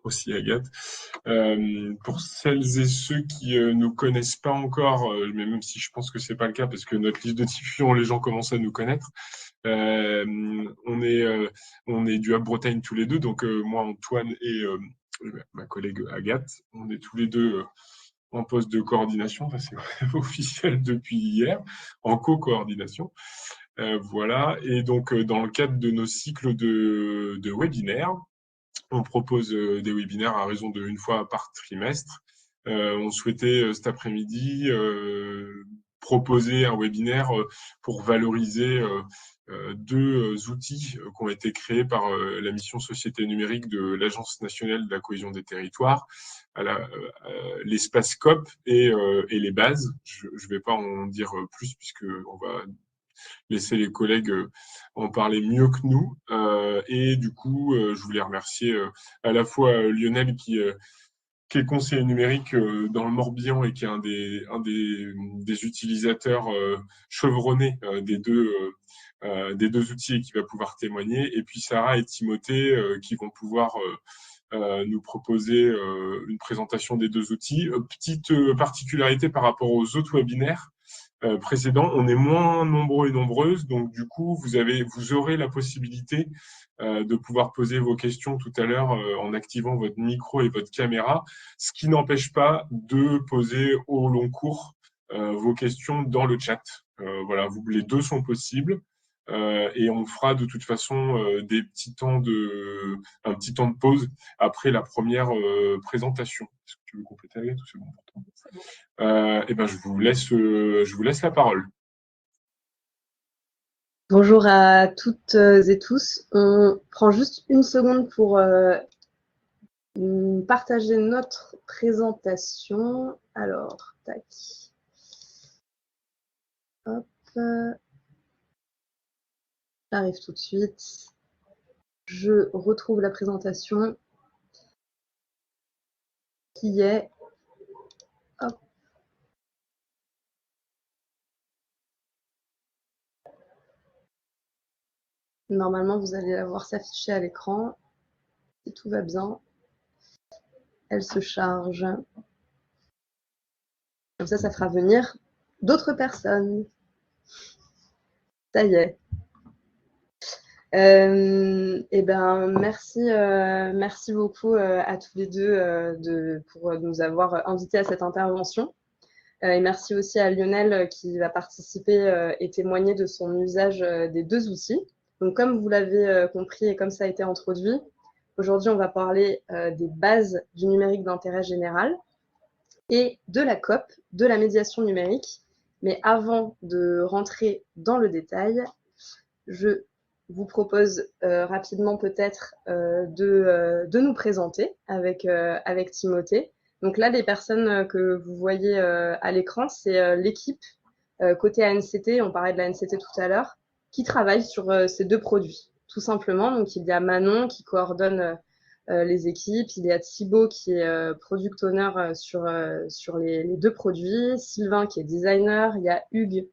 aussi Agathe. Pour celles et ceux qui nous connaissent pas encore, mais même si je pense que c'est pas le cas parce que notre liste de diffusion, les gens commencent à nous connaître. Euh, on est du Hub Bretagne tous les deux, donc moi Antoine et ma collègue Agathe, on est tous les deux en poste de coordination, ça c'est officiel depuis hier, en co-coordination. Voilà, et donc dans le cadre de nos cycles de webinaires, on propose des webinaires à raison d'une fois par trimestre. On souhaitait cet après-midi proposer un webinaire pour valoriser deux outils qui ont été créés par la mission Société numérique de l'Agence nationale de la cohésion des territoires, l'espace COP et les bases. Je ne vais pas en dire plus puisque on va laisser les collègues en parler mieux que nous. Et du coup, je voulais remercier à la fois Lionel qui est conseiller numérique dans le Morbihan et qui est un des utilisateurs chevronnés des deux outils et qui va pouvoir témoigner. Et puis Sarah et Timothée qui vont pouvoir nous proposer une présentation des deux outils. Petite particularité par rapport aux autres webinaires précédents, on est moins nombreux et nombreuses, donc du coup, vous aurez la possibilité de pouvoir poser vos questions tout à l'heure en activant votre micro et votre caméra, ce qui n'empêche pas de poser au long cours vos questions dans le chat. Voilà, les deux sont possibles. Et on fera de toute façon un petit temps de pause après la première présentation. Est-ce que tu veux compléter avec tout c'est bon pour toi? Et ben je vous laisse la parole. Bonjour à toutes et tous. On prend juste une seconde pour partager notre présentation. Alors, tac. Hop. J'arrive tout de suite. Je retrouve la présentation qui est... Hop. Normalement, vous allez la voir s'afficher à l'écran. Si tout va bien, elle se charge. Comme ça fera venir d'autres personnes. Ça y est. Eh ben, merci beaucoup à tous les deux pour nous avoir invités à cette intervention. Et merci aussi à Lionel qui va participer et témoigner de son usage des deux outils. Donc, comme vous l'avez compris et comme ça a été introduit, aujourd'hui, on va parler des bases du numérique d'intérêt général et de la COP, de la médiation numérique. Mais avant de rentrer dans le détail, je vous propose rapidement peut-être de nous présenter avec Timothée. Donc là, les personnes que vous voyez à l'écran, c'est l'équipe côté ANCT, on parlait de la ANCT tout à l'heure, qui travaille sur ces deux produits, tout simplement. Donc il y a Manon qui coordonne les équipes, il y a Thibaut qui est product owner sur les deux produits, Sylvain qui est designer, il y a Hugues,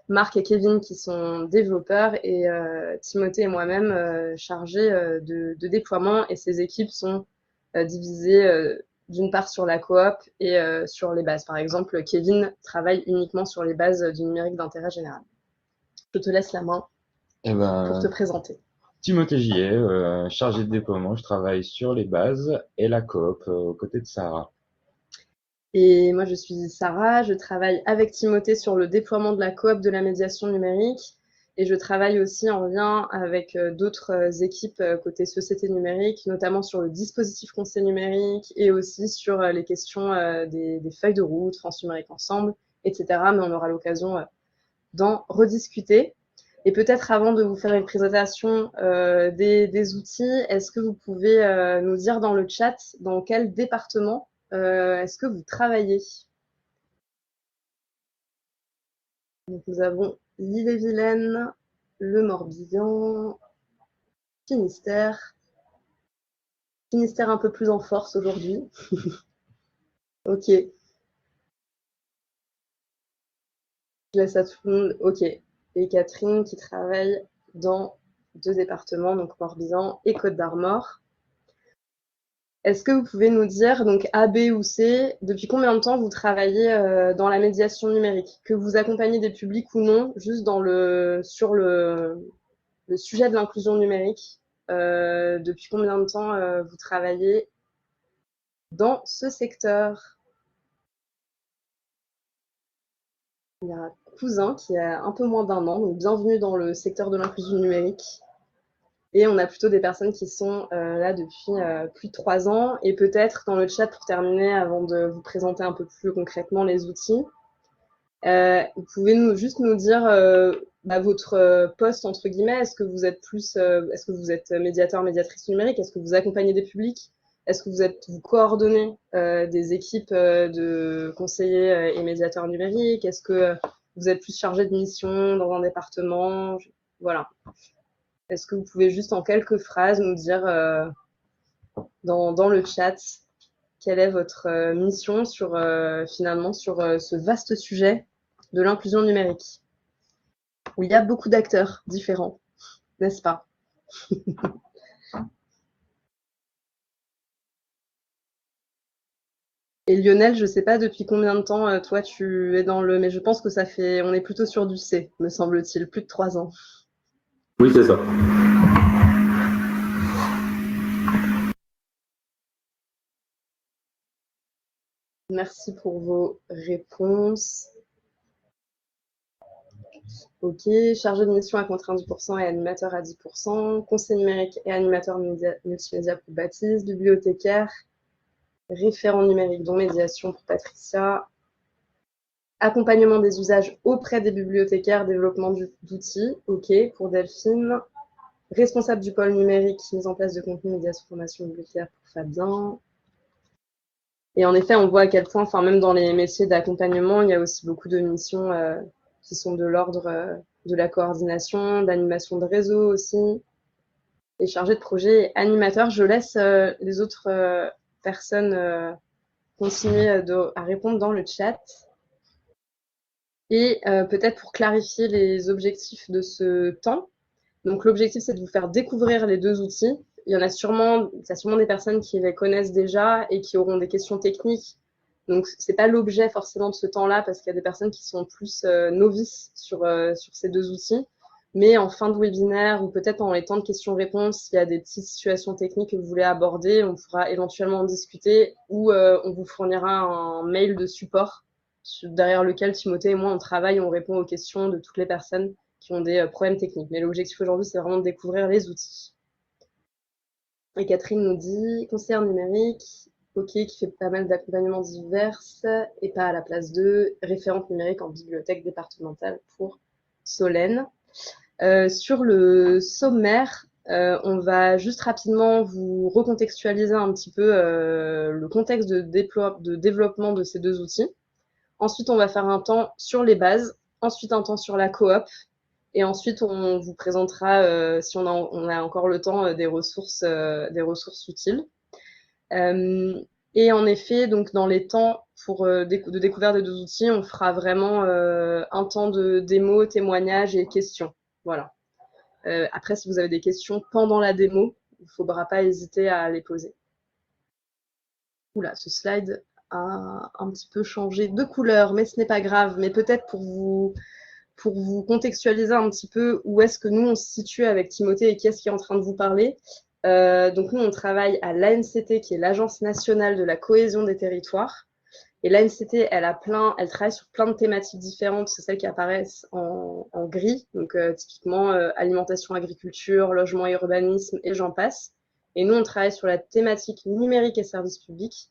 Marc et Kevin qui sont développeurs et Timothée et moi-même chargés de déploiement. Et ces équipes sont divisées d'une part sur la coop et sur les bases. Par exemple, Kevin travaille uniquement sur les bases du numérique d'intérêt général. Je te laisse la main pour te présenter. Timothée Gillet, chargé de déploiement, je travaille sur les bases et la coop aux côtés de Sarah. Et moi, je suis Sarah, je travaille avec Timothée sur le déploiement de la coop de la médiation numérique et je travaille aussi en lien avec d'autres équipes côté société numérique, notamment sur le dispositif conseil numérique et aussi sur les questions des feuilles de route, France Numérique Ensemble, etc. Mais on aura l'occasion d'en rediscuter. Et peut-être avant de vous faire une présentation des outils, est-ce que vous pouvez nous dire dans le chat dans quel département est-ce que vous travaillez? Donc, nous avons l'Ille-et-Vilaine, le Morbihan, Finistère. Finistère un peu plus en force aujourd'hui. Ok. Je laisse à tout le monde. Ok. Et Catherine qui travaille dans deux départements, donc Morbihan et Côte d'Armor. Est-ce que vous pouvez nous dire, donc A, B ou C, depuis combien de temps vous travaillez dans la médiation numérique? Que vous accompagnez des publics ou non, juste sur le sujet de l'inclusion numérique, depuis combien de temps vous travaillez dans ce secteur? Il y a un cousin qui a un peu moins d'1 an, donc bienvenue dans le secteur de l'inclusion numérique. Et on a plutôt des personnes qui sont là depuis plus de 3 ans. Et peut-être dans le chat, pour terminer, avant de vous présenter un peu plus concrètement les outils, vous pouvez juste nous dire votre poste, entre guillemets. Est-ce que vous êtes est-ce que vous êtes médiateur, médiatrice numérique? Est-ce que vous accompagnez des publics? Est-ce que vous coordonnez des équipes de conseillers et médiateurs numériques? Est-ce que vous êtes plus chargé de mission dans un département? Voilà. Est-ce que vous pouvez juste en quelques phrases nous dire dans le chat quelle est votre mission finalement sur ce vaste sujet de l'inclusion numérique, où il y a beaucoup d'acteurs différents, n'est-ce pas? Et Lionel, je ne sais pas depuis combien de temps toi tu es mais je pense que on est plutôt sur du C, me semble-t-il, plus de 3 ans. Oui, c'est ça. Merci pour vos réponses. Ok, chargé de mission à contraint 10% et animateur à 10%, conseiller numérique et animateur multimédia pour Baptiste, bibliothécaire, référent numérique dont médiation pour Patricia, accompagnement des usages auprès des bibliothécaires, développement d'outils, ok, pour Delphine, responsable du pôle numérique, mise en place de contenu, médiation, formation bibliothécaire pour Fabien. Et en effet, on voit à quel point, enfin même dans les métiers d'accompagnement, il y a aussi beaucoup de missions qui sont de l'ordre de la coordination, d'animation de réseau aussi, et chargé de projet et animateur. Je laisse les autres personnes continuer à répondre dans le chat. Et peut-être pour clarifier les objectifs de ce temps. Donc l'objectif, c'est de vous faire découvrir les 2 outils. Il y a sûrement des personnes qui les connaissent déjà et qui auront des questions techniques. Donc, ce n'est pas l'objet forcément de ce temps-là parce qu'il y a des personnes qui sont plus novices sur ces 2 outils. Mais en fin de webinaire ou peut-être dans les temps de questions-réponses, s'il y a des petites situations techniques que vous voulez aborder, on pourra éventuellement en discuter ou on vous fournira un mail de support derrière lequel Timothée et moi, on travaille, on répond aux questions de toutes les personnes qui ont des problèmes techniques. Mais l'objectif aujourd'hui, c'est vraiment de découvrir les outils. Et Catherine nous dit, conseillère numérique, ok, qui fait pas mal d'accompagnements divers et pas à la place de référente numérique en bibliothèque départementale pour Solène. Sur le sommaire, on va juste rapidement vous recontextualiser un petit peu le contexte de développement de ces 2 outils. Ensuite, on va faire un temps sur les bases, ensuite un temps sur la coop, et ensuite on vous présentera, si on a encore le temps, des ressources utiles. Et en effet, donc dans les temps de découverte des 2 outils, on fera vraiment un temps de démo, témoignage et questions. Voilà. Après, si vous avez des questions pendant la démo, il ne faudra pas hésiter à les poser. Oula, ce slide a un petit peu changé de couleur, mais ce n'est pas grave. Mais peut-être pour vous contextualiser un petit peu où est-ce que nous on se situe avec Timothée et qui est-ce qui est en train de vous parler. Donc nous on travaille à l'ANCT qui est l'Agence nationale de la cohésion des territoires. Et l'ANCT, elle travaille sur plein de thématiques différentes. C'est celles qui apparaissent en gris, donc typiquement alimentation, agriculture, logement et urbanisme, et j'en passe. Et nous, on travaille sur la thématique numérique et services publics.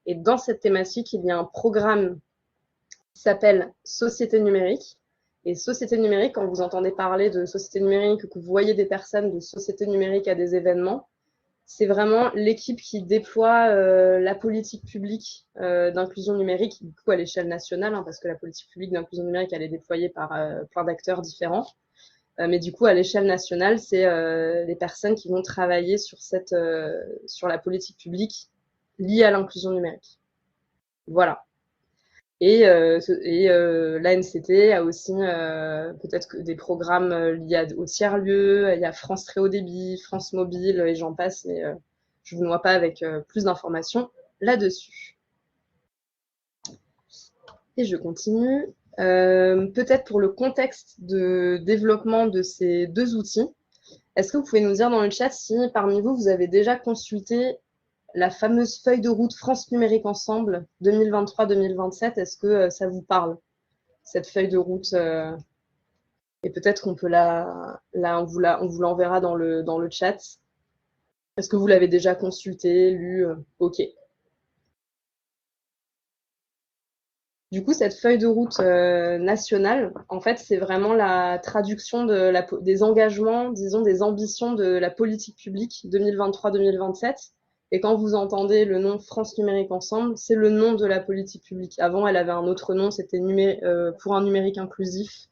Et dans cette thématique, il y a un programme qui s'appelle Société numérique. Et Société numérique, quand vous entendez parler de Société numérique, que vous voyez des personnes de Société numérique à des événements, c'est vraiment l'équipe qui déploie la politique publique d'inclusion numérique, du coup à l'échelle nationale, hein, parce que la politique publique d'inclusion numérique, elle est déployée par plein d'acteurs différents. Mais du coup, à l'échelle nationale, c'est les personnes qui vont travailler sur la politique publique liée à l'inclusion numérique. Voilà. Et l'ANCT a aussi peut-être des programmes liés au tiers-lieu. Il y a France Très Haut Débit, France Mobile, et j'en passe, mais je vous noie pas avec plus d'informations là-dessus. Et je continue. Peut-être pour le contexte de développement de ces deux outils, est-ce que vous pouvez nous dire dans le chat si parmi vous, vous avez déjà consulté la fameuse feuille de route France Numérique Ensemble 2023-2027? Est-ce que ça vous parle, cette feuille de route et peut-être qu'on peut on vous l'enverra dans le chat. Est-ce que vous l'avez déjà consulté, lu? Ok. Du coup, cette feuille de route nationale, en fait, c'est vraiment la traduction des engagements, disons, des ambitions de la politique publique 2023-2027. Et quand vous entendez le nom France Numérique Ensemble, c'est le nom de la politique publique. Avant, elle avait un autre nom, c'était pour un numérique inclusif.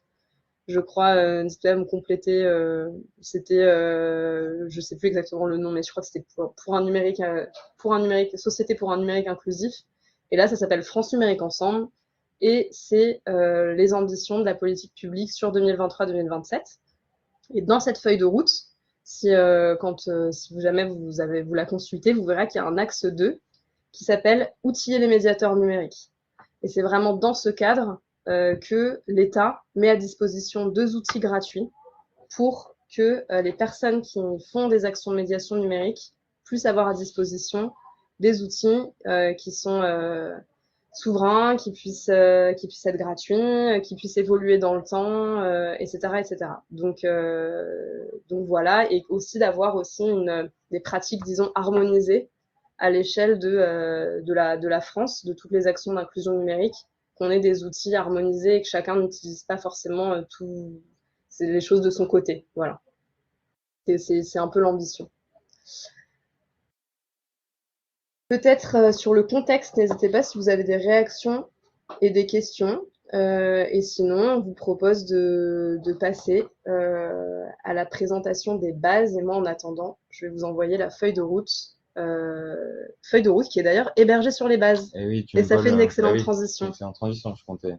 Je crois, n'hésitez pas à me compléter, c'était, je sais plus exactement le nom, mais je crois que c'était pour un numérique, Société pour un numérique inclusif. Et là, ça s'appelle France Numérique Ensemble. Et c'est les ambitions de la politique publique sur 2023-2027. Et dans cette feuille de route, si jamais vous la consultez, vous verrez qu'il y a un axe 2 qui s'appelle « Outiller les médiateurs numériques ». Et c'est vraiment dans ce cadre que l'État met à disposition 2 outils gratuits pour que les personnes qui font des actions de médiation numérique puissent avoir à disposition des outils qui sont souverains, qui puissent être gratuits, qui puissent évoluer dans le temps, etc., etc. Donc voilà, et aussi d'avoir aussi des pratiques, disons, harmonisées à l'échelle de la France, de toutes les actions d'inclusion numérique, qu'on ait des outils harmonisés et que chacun n'utilise pas forcément c'est les choses de son côté. Voilà. C'est un peu l'ambition. Peut-être sur le contexte, n'hésitez pas si vous avez des réactions et des questions. Et sinon, on vous propose de passer à la présentation des bases. Et moi, en attendant, je vais vous envoyer la feuille de route. Feuille de route qui est d'ailleurs hébergée sur les bases. Et ça fait une excellente transition. Excellente transition, je comptais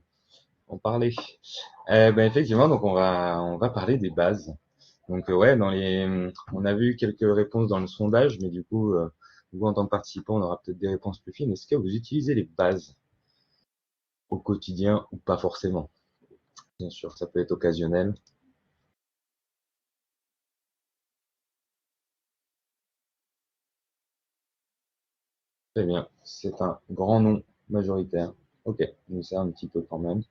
en parler. Effectivement, donc on va parler des bases. Donc ouais, on a vu quelques réponses dans le sondage, mais du coup, vous en tant que participant, on aura peut-être des réponses plus fines. Est-ce que vous utilisez les bases au quotidien ou pas forcément? Bien sûr, ça peut être occasionnel. Très bien, c'est un grand nom majoritaire. Ok, donc c'est un petit peu quand même.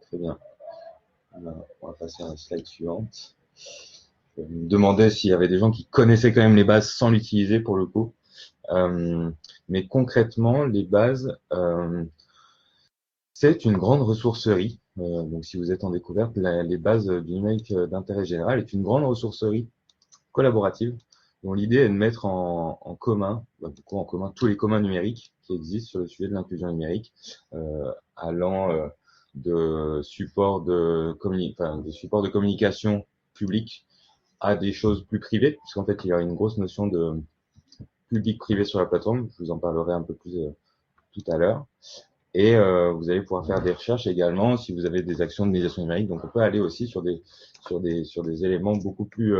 Très bien. On va passer à la slide suivante. Je me demandais s'il y avait des gens qui connaissaient quand même les bases sans l'utiliser pour le coup. Mais concrètement, les bases, c'est une grande ressourcerie. Donc, si vous êtes en découverte, les bases du numérique d'intérêt général est une grande ressourcerie collaborative dont l'idée est de mettre en commun, en commun tous les communs numériques qui existent sur le sujet de l'inclusion numérique, allant de supports de communication publique à des choses plus privées, puisqu'en fait, il y a une grosse notion de public-privé sur la plateforme. Je vous en parlerai un peu plus tout à l'heure. Et vous allez pouvoir faire des recherches également si vous avez des actions de médiation numérique. Donc, on peut aller aussi sur des éléments beaucoup plus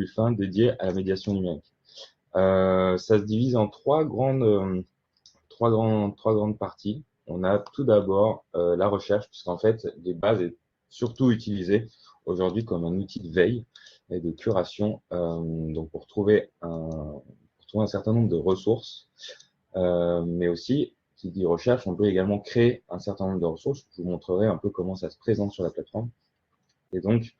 fins dédiés à la médiation numérique. Ça se divise en trois grandes parties. On a tout d'abord la recherche, puisqu'en fait, les bases est surtout utilisée aujourd'hui comme un outil de veille et de curation, donc pour trouver un certain nombre de ressources, mais aussi, qui dit recherche, on peut également créer un certain nombre de ressources. Je vous montrerai un peu comment ça se présente sur la plateforme. Et donc,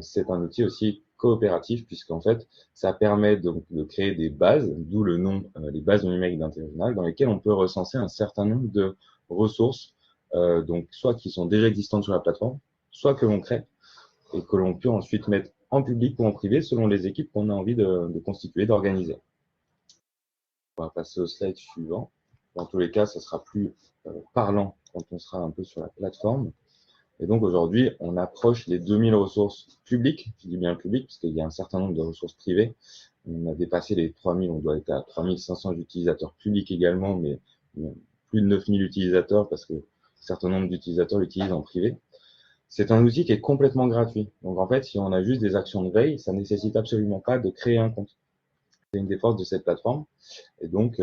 c'est un outil aussi coopératif, puisqu'en fait, ça permet donc de créer des bases, d'où le nom, les bases de numérique d'intérêt général, dans lesquelles on peut recenser un certain nombre de ressources, donc soit qui sont déjà existantes sur la plateforme, soit que l'on crée, et que l'on peut ensuite mettre en public ou en privé, selon les équipes qu'on a envie de constituer, d'organiser. On va passer au slide suivant. Dans tous les cas, ça sera plus parlant quand on sera un peu sur la plateforme. Et donc aujourd'hui, on approche les 2000 ressources publiques. Je dis bien publiques, parce qu'il y a un certain nombre de ressources privées. On a dépassé les 3000, on doit être à 3500 utilisateurs publics également, mais plus de 9000 utilisateurs, parce que un certain nombre d'utilisateurs l'utilisent en privé. C'est un outil qui est complètement gratuit. Donc en fait, si on a juste des actions de veille, ça ne nécessite absolument pas de créer un compte. C'est une des forces de cette plateforme. Et donc,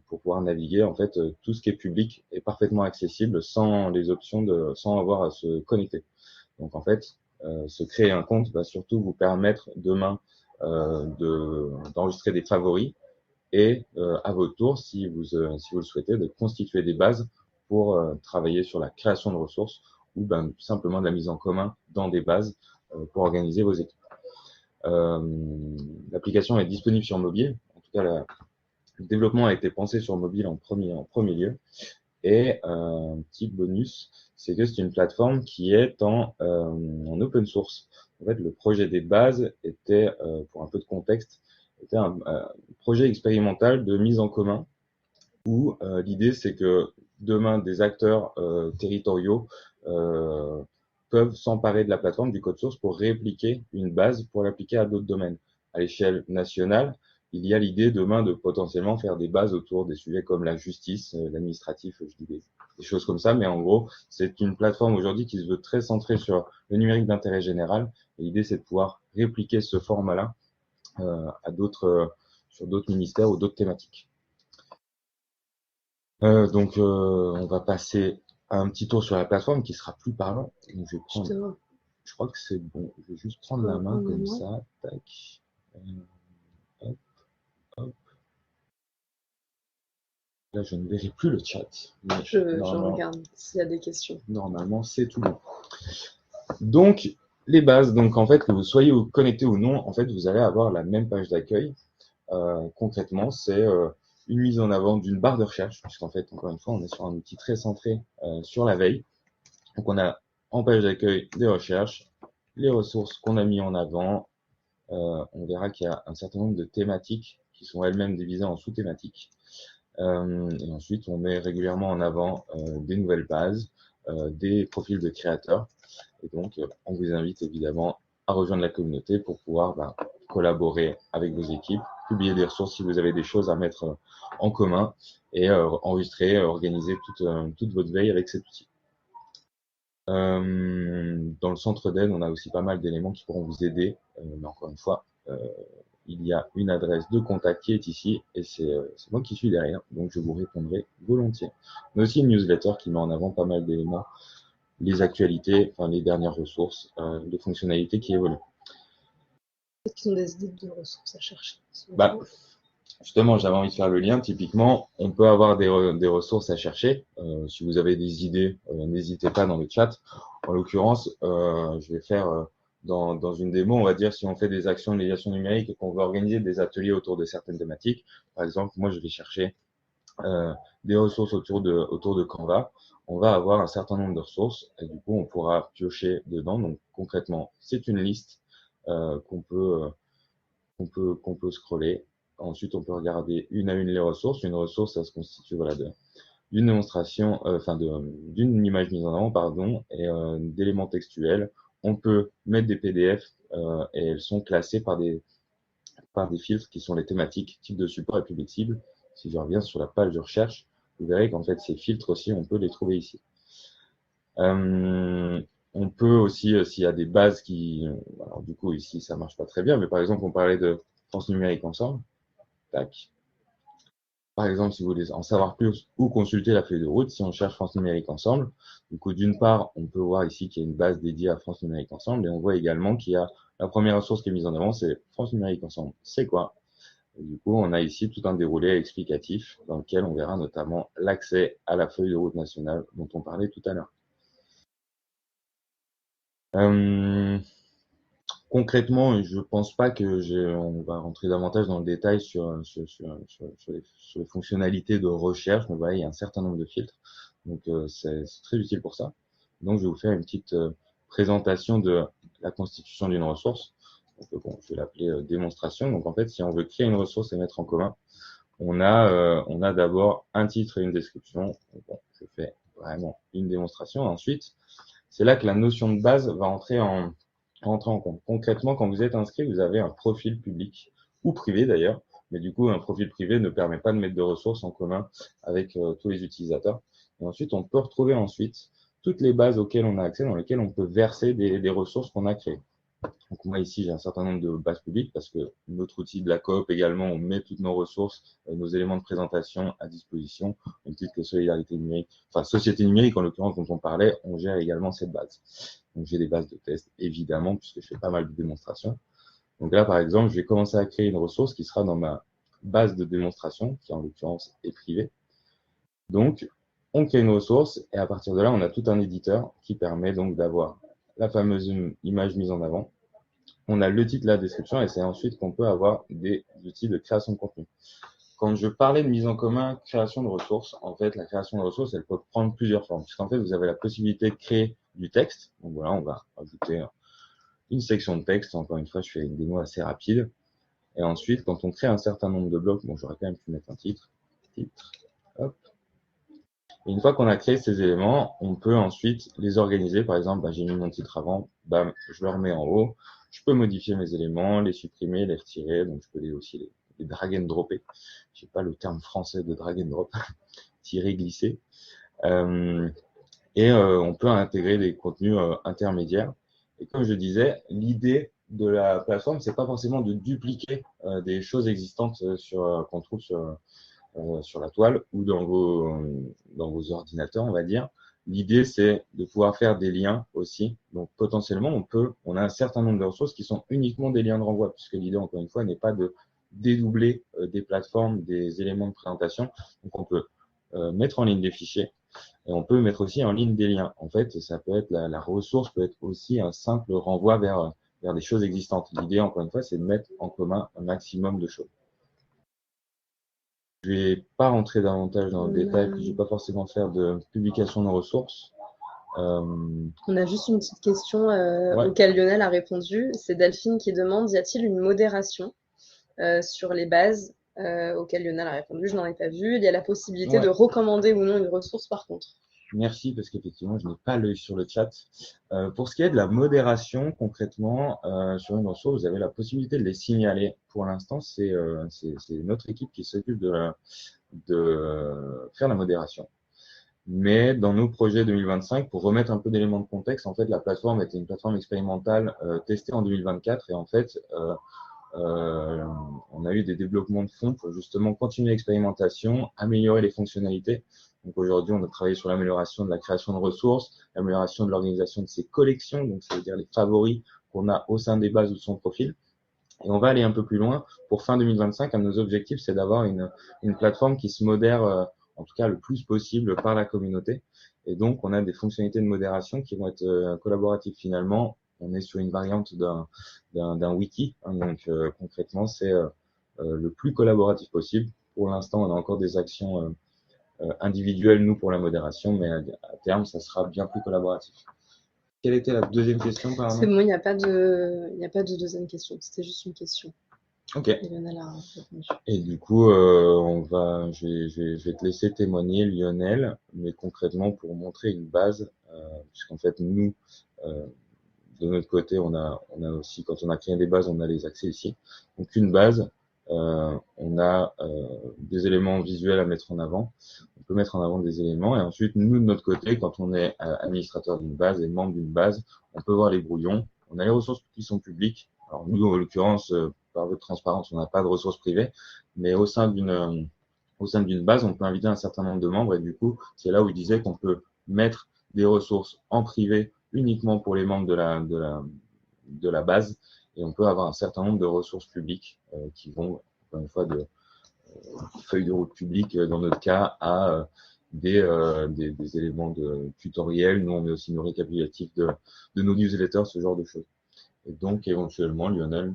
pour pouvoir naviguer, en fait, tout ce qui est public est parfaitement accessible sans les options sans avoir à se connecter. Donc, en fait, se créer un compte va surtout vous permettre demain d'enregistrer des favoris et à votre tour, si vous le souhaitez, de constituer des bases pour travailler sur la création de ressources ou simplement de la mise en commun dans des bases pour organiser vos équipes. L'application est disponible sur mobile. En tout cas, le développement a été pensé sur mobile en premier lieu. Et un petit bonus, c'est que c'est une plateforme qui est en open source. En fait, le projet des bases était, pour un peu de contexte, était un projet expérimental de mise en commun où l'idée c'est que demain des acteurs territoriaux peuvent s'emparer de la plateforme du code source pour répliquer une base pour l'appliquer à d'autres domaines. À l'échelle nationale, il y a l'idée demain de potentiellement faire des bases autour des sujets comme la justice, l'administratif, je dis des choses comme ça, mais en gros, c'est une plateforme aujourd'hui qui se veut très centrée sur le numérique d'intérêt général. Et l'idée, c'est de pouvoir répliquer ce format-là sur d'autres ministères ou d'autres thématiques. On va passer à un petit tour sur la plateforme qui sera plus parlant. Donc, je crois que c'est bon. Je vais juste prendre la main comme ça. Tac. Hop, hop. Là, je ne verrai plus le chat. Je regarde s'il y a des questions. Normalement, c'est tout bon. Donc, les bases. Donc, en fait, que vous soyez connecté ou non, en fait, vous allez avoir la même page d'accueil. Concrètement, c'est une mise en avant d'une barre de recherche, puisqu'en fait, encore une fois, on est sur un outil très centré sur la veille. Donc, on a en page d'accueil des recherches, les ressources qu'on a mis en avant. On verra qu'il y a un certain nombre de thématiques qui sont elles-mêmes divisées en sous-thématiques. Et ensuite, on met régulièrement en avant des nouvelles bases, des profils de créateurs. Et donc, on vous invite évidemment à rejoindre la communauté pour pouvoir collaborer avec vos équipes, publier des ressources si vous avez des choses à mettre en commun et enregistrer, organiser toute votre veille avec cet outil. Dans le centre d'aide, on a aussi pas mal d'éléments qui pourront vous aider, mais encore une fois, il y a une adresse de contact qui est ici et c'est moi qui suis derrière, donc je vous répondrai volontiers. On a aussi une newsletter qui met en avant pas mal d'éléments, les actualités, enfin les dernières ressources, les fonctionnalités qui évoluent. Est-ce qu'ils ont des idées de ressources à chercher? Justement, j'avais envie de faire le lien. Typiquement, on peut avoir des ressources à chercher. Si vous avez des idées, n'hésitez pas dans le chat. En l'occurrence, je vais faire dans une démo, on va dire, si on fait des actions de médiation numérique et qu'on veut organiser des ateliers autour de certaines thématiques. Par exemple, moi, je vais chercher des ressources autour de Canva. On va avoir un certain nombre de ressources et du coup, on pourra piocher dedans. Donc, concrètement, c'est une liste qu'on peut scroller. Ensuite, on peut regarder une à une les ressources. Une ressource, ça se constitue d'une démonstration, d'une image mise en avant, pardon, et d'éléments textuels. On peut mettre des PDF et elles sont classées par des filtres qui sont les thématiques, type de support et public cible. Si je reviens sur la page de recherche, vous verrez qu'en fait, ces filtres aussi, on peut les trouver ici. On peut aussi, s'il y a des bases alors du coup, ici, ça marche pas très bien, mais par exemple, on parlait de France Numérique Ensemble. Tac. Par exemple, si vous voulez en savoir plus ou consulter la feuille de route, si on cherche France Numérique Ensemble, du coup, d'une part, on peut voir ici qu'il y a une base dédiée à France Numérique Ensemble, et on voit également qu'il y a la première ressource qui est mise en avant, c'est France Numérique Ensemble. C'est quoi? Et du coup, on a ici tout un déroulé explicatif dans lequel on verra notamment l'accès à la feuille de route nationale dont on parlait tout à l'heure. Concrètement, je pense pas on va rentrer davantage dans le détail sur les fonctionnalités de recherche, mais voilà, il y a un certain nombre de filtres, donc c'est très utile pour ça. Donc, je vais vous faire une petite présentation de la constitution d'une ressource. Donc, bon, je vais l'appeler démonstration. Donc, en fait, si on veut créer une ressource et mettre en commun, on a d'abord un titre et une description. Donc, bon, je fais vraiment une démonstration. Ensuite, c'est là que la notion de base va entrer en compte. Concrètement, quand vous êtes inscrit, vous avez un profil public ou privé d'ailleurs, mais du coup, un profil privé ne permet pas de mettre de ressources en commun avec tous les utilisateurs. Et ensuite, on peut retrouver toutes les bases auxquelles on a accès, dans lesquelles on peut verser des ressources qu'on a créées. Donc moi ici, j'ai un certain nombre de bases publiques parce que notre outil de la coop également, on met toutes nos ressources, nos éléments de présentation à disposition. Au titre que Solidarité numérique, enfin Société numérique en l'occurrence dont on parlait, on gère également cette base. Donc j'ai des bases de tests évidemment puisque je fais pas mal de démonstrations. Donc là par exemple, je vais commencer à créer une ressource qui sera dans ma base de démonstration qui en l'occurrence est privée. Donc on crée une ressource et à partir de là, on a tout un éditeur qui permet donc d'avoir la fameuse image mise en avant. On a le titre, la description, et c'est ensuite qu'on peut avoir des outils de création de contenu. Quand je parlais de mise en commun, création de ressources, en fait, la création de ressources, elle peut prendre plusieurs formes. Puisqu'en fait, vous avez la possibilité de créer du texte. Donc voilà, on va ajouter une section de texte. Encore une fois, je fais une démo assez rapide. Et ensuite, quand on crée un certain nombre de blocs, bon, j'aurais quand même pu mettre un titre, hop. Et une fois qu'on a créé ces éléments, on peut ensuite les organiser. Par exemple, j'ai mis mon titre avant, bam, je le remets en haut. Je peux modifier mes éléments, les supprimer, les retirer. Donc, je peux aussi les drag and dropper. Je sais pas le terme français de drag and drop. Tirer, glisser. On peut intégrer des contenus intermédiaires. Et comme je disais, l'idée de la plateforme, c'est pas forcément de dupliquer des choses existantes qu'on trouve sur la toile ou dans vos ordinateurs, on va dire. L'idée, c'est de pouvoir faire des liens aussi. Donc, potentiellement, on a un certain nombre de ressources qui sont uniquement des liens de renvoi, puisque l'idée, encore une fois, n'est pas de dédoubler des plateformes, des éléments de présentation. Donc, on peut mettre en ligne des fichiers et on peut mettre aussi en ligne des liens. En fait, ça peut être la ressource peut être aussi un simple renvoi vers des choses existantes. L'idée, encore une fois, c'est de mettre en commun un maximum de choses. Je vais pas rentrer davantage dans le détail, je vais pas forcément faire de publication de ressources. On a juste une petite question auquel Lionel a répondu. C'est Delphine qui demande, y a-t-il une modération sur les bases auquel Lionel a répondu? Je n'en ai pas vu. Il y a la possibilité de recommander ou non une ressource par contre. Merci, parce qu'effectivement, je n'ai pas l'œil sur le chat. Pour ce qui est de la modération, concrètement, sur une ressource, vous avez la possibilité de les signaler. Pour l'instant, c'est notre équipe qui s'occupe de faire la modération. Mais dans nos projets 2025, pour remettre un peu d'éléments de contexte, en fait, la plateforme était une plateforme expérimentale testée en 2024 et en fait, on a eu des développements de fonds pour justement continuer l'expérimentation, améliorer les fonctionnalités. Donc aujourd'hui, on a travaillé sur l'amélioration de la création de ressources, l'amélioration de l'organisation de ses collections, donc ça veut dire les favoris qu'on a au sein des bases ou de son profil. Et on va aller un peu plus loin. Pour fin 2025, un de nos objectifs, c'est d'avoir une plateforme qui se modère, en tout cas le plus possible, par la communauté. Et donc, on a des fonctionnalités de modération qui vont être collaboratives finalement. On est sur une variante d'un wiki. Hein, donc, concrètement, c'est le plus collaboratif possible. Pour l'instant, on a encore des actions individuelles, nous, pour la modération, mais à terme, ça sera bien plus collaboratif. Quelle était la deuxième question, pardon? C'est bon, il n'y a pas de deuxième question. C'était juste une question. Ok. Et Lionel a répondu. Et du coup, je vais te laisser témoigner, Lionel, mais concrètement pour montrer une base, puisqu'en fait nous, de notre côté, on a aussi, quand on a créé des bases, on a les accès ici. Donc une base, on a des éléments visuels à mettre en avant. On peut mettre en avant des éléments et ensuite nous de notre côté, quand on est administrateur d'une base et membre d'une base, on peut voir les brouillons. On a les ressources qui sont publiques. Alors nous, en l'occurrence, par votre transparence, on n'a pas de ressources privées, mais au sein d'une base, on peut inviter un certain nombre de membres et du coup, c'est là où il disait qu'on peut mettre des ressources en privé uniquement pour les membres de la base et on peut avoir un certain nombre de ressources publiques qui vont, encore une fois, de feuilles de route publiques, dans notre cas, à des éléments de tutoriel. Nous, on met aussi nos récapitulatifs de nos newsletters, ce genre de choses. Et donc, éventuellement, Lionel,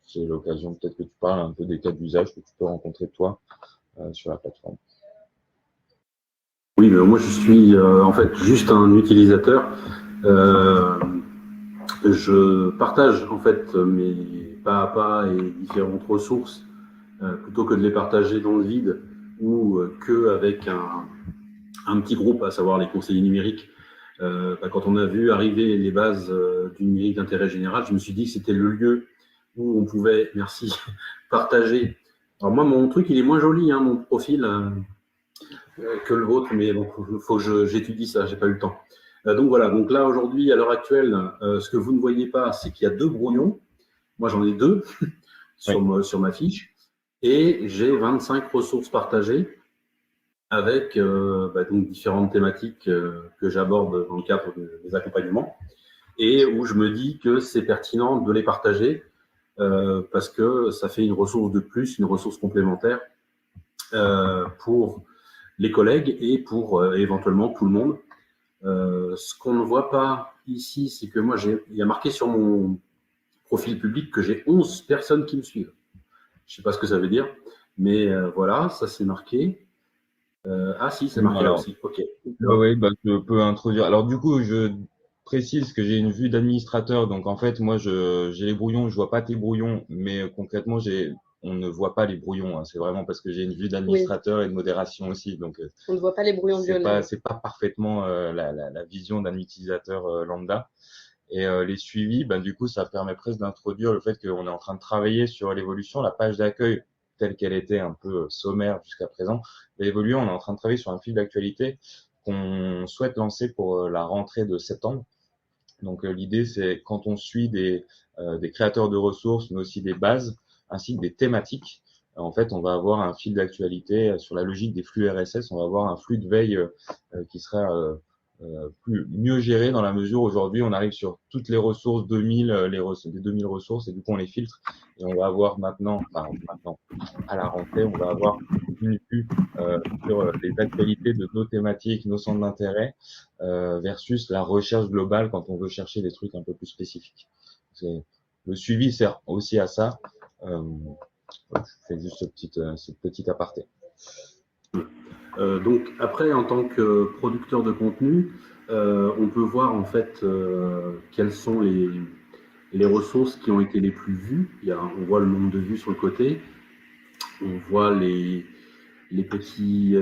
c'est l'occasion peut-être que tu parles un peu des cas d'usage que tu peux rencontrer toi sur la plateforme. Oui, mais moi je suis en fait juste un utilisateur. Je partage en fait mes pas à pas et différentes ressources plutôt que de les partager dans le vide ou qu'avec un petit groupe, à savoir les conseillers numériques. Quand on a vu arriver les bases du numérique d'intérêt général, je me suis dit que c'était le lieu où on pouvait, merci, partager. Alors moi, mon truc, il est moins joli, hein, mon profil, que le vôtre, mais bon, faut que j'étudie ça, j'ai pas eu le temps. Donc voilà, donc là aujourd'hui, à l'heure actuelle, ce que vous ne voyez pas, c'est qu'il y a 2 brouillons. Moi, j'en ai 2 sur ma fiche. Et j'ai 25 ressources partagées avec donc différentes thématiques que j'aborde dans le cadre des accompagnements et où je me dis que c'est pertinent de les partager parce que ça fait une ressource de plus, une ressource complémentaire pour les collègues et pour éventuellement tout le monde. Ce qu'on ne voit pas ici, c'est que moi, il y a marqué sur mon profil public que j'ai 11 personnes qui me suivent. Je ne sais pas ce que ça veut dire, mais voilà, ça c'est marqué. Ah si, c'est marqué là aussi. Ok. Oui, bah, je peux introduire. Alors du coup, je précise que j'ai une vue d'administrateur. Donc en fait, moi, j'ai les brouillons. Je vois pas tes brouillons, mais concrètement, on ne voit pas les brouillons, hein. C'est vraiment parce que j'ai une vue d'administrateur et de modération aussi. Donc on ne voit pas les brouillons violets. C'est pas parfaitement la vision d'un utilisateur lambda. Et les suivis, ben, du coup, ça permet presque d'introduire le fait qu'on est en train de travailler sur l'évolution. La page d'accueil, telle qu'elle était un peu sommaire jusqu'à présent, va évoluer. On est en train de travailler sur un fil d'actualité qu'on souhaite lancer pour la rentrée de septembre. Donc l'idée, c'est quand on suit des créateurs de ressources, mais aussi des bases, ainsi que des thématiques, en fait, on va avoir un fil d'actualité sur la logique des flux RSS. On va avoir un flux de veille qui sera mieux géré dans la mesure où aujourd'hui on arrive sur toutes les ressources 2000, des 2000 ressources et du coup on les filtre et on va avoir maintenant à la rentrée, on va avoir une vue sur les actualités de nos thématiques, nos centres d'intérêt versus la recherche globale quand on veut chercher des trucs un peu plus spécifiques. Le suivi sert aussi à ça. Je fais juste cette petite aparté. Donc après, en tant que producteur de contenu, on peut voir en fait quelles sont les ressources qui ont été les plus vues. On voit le nombre de vues sur le côté, on voit les petits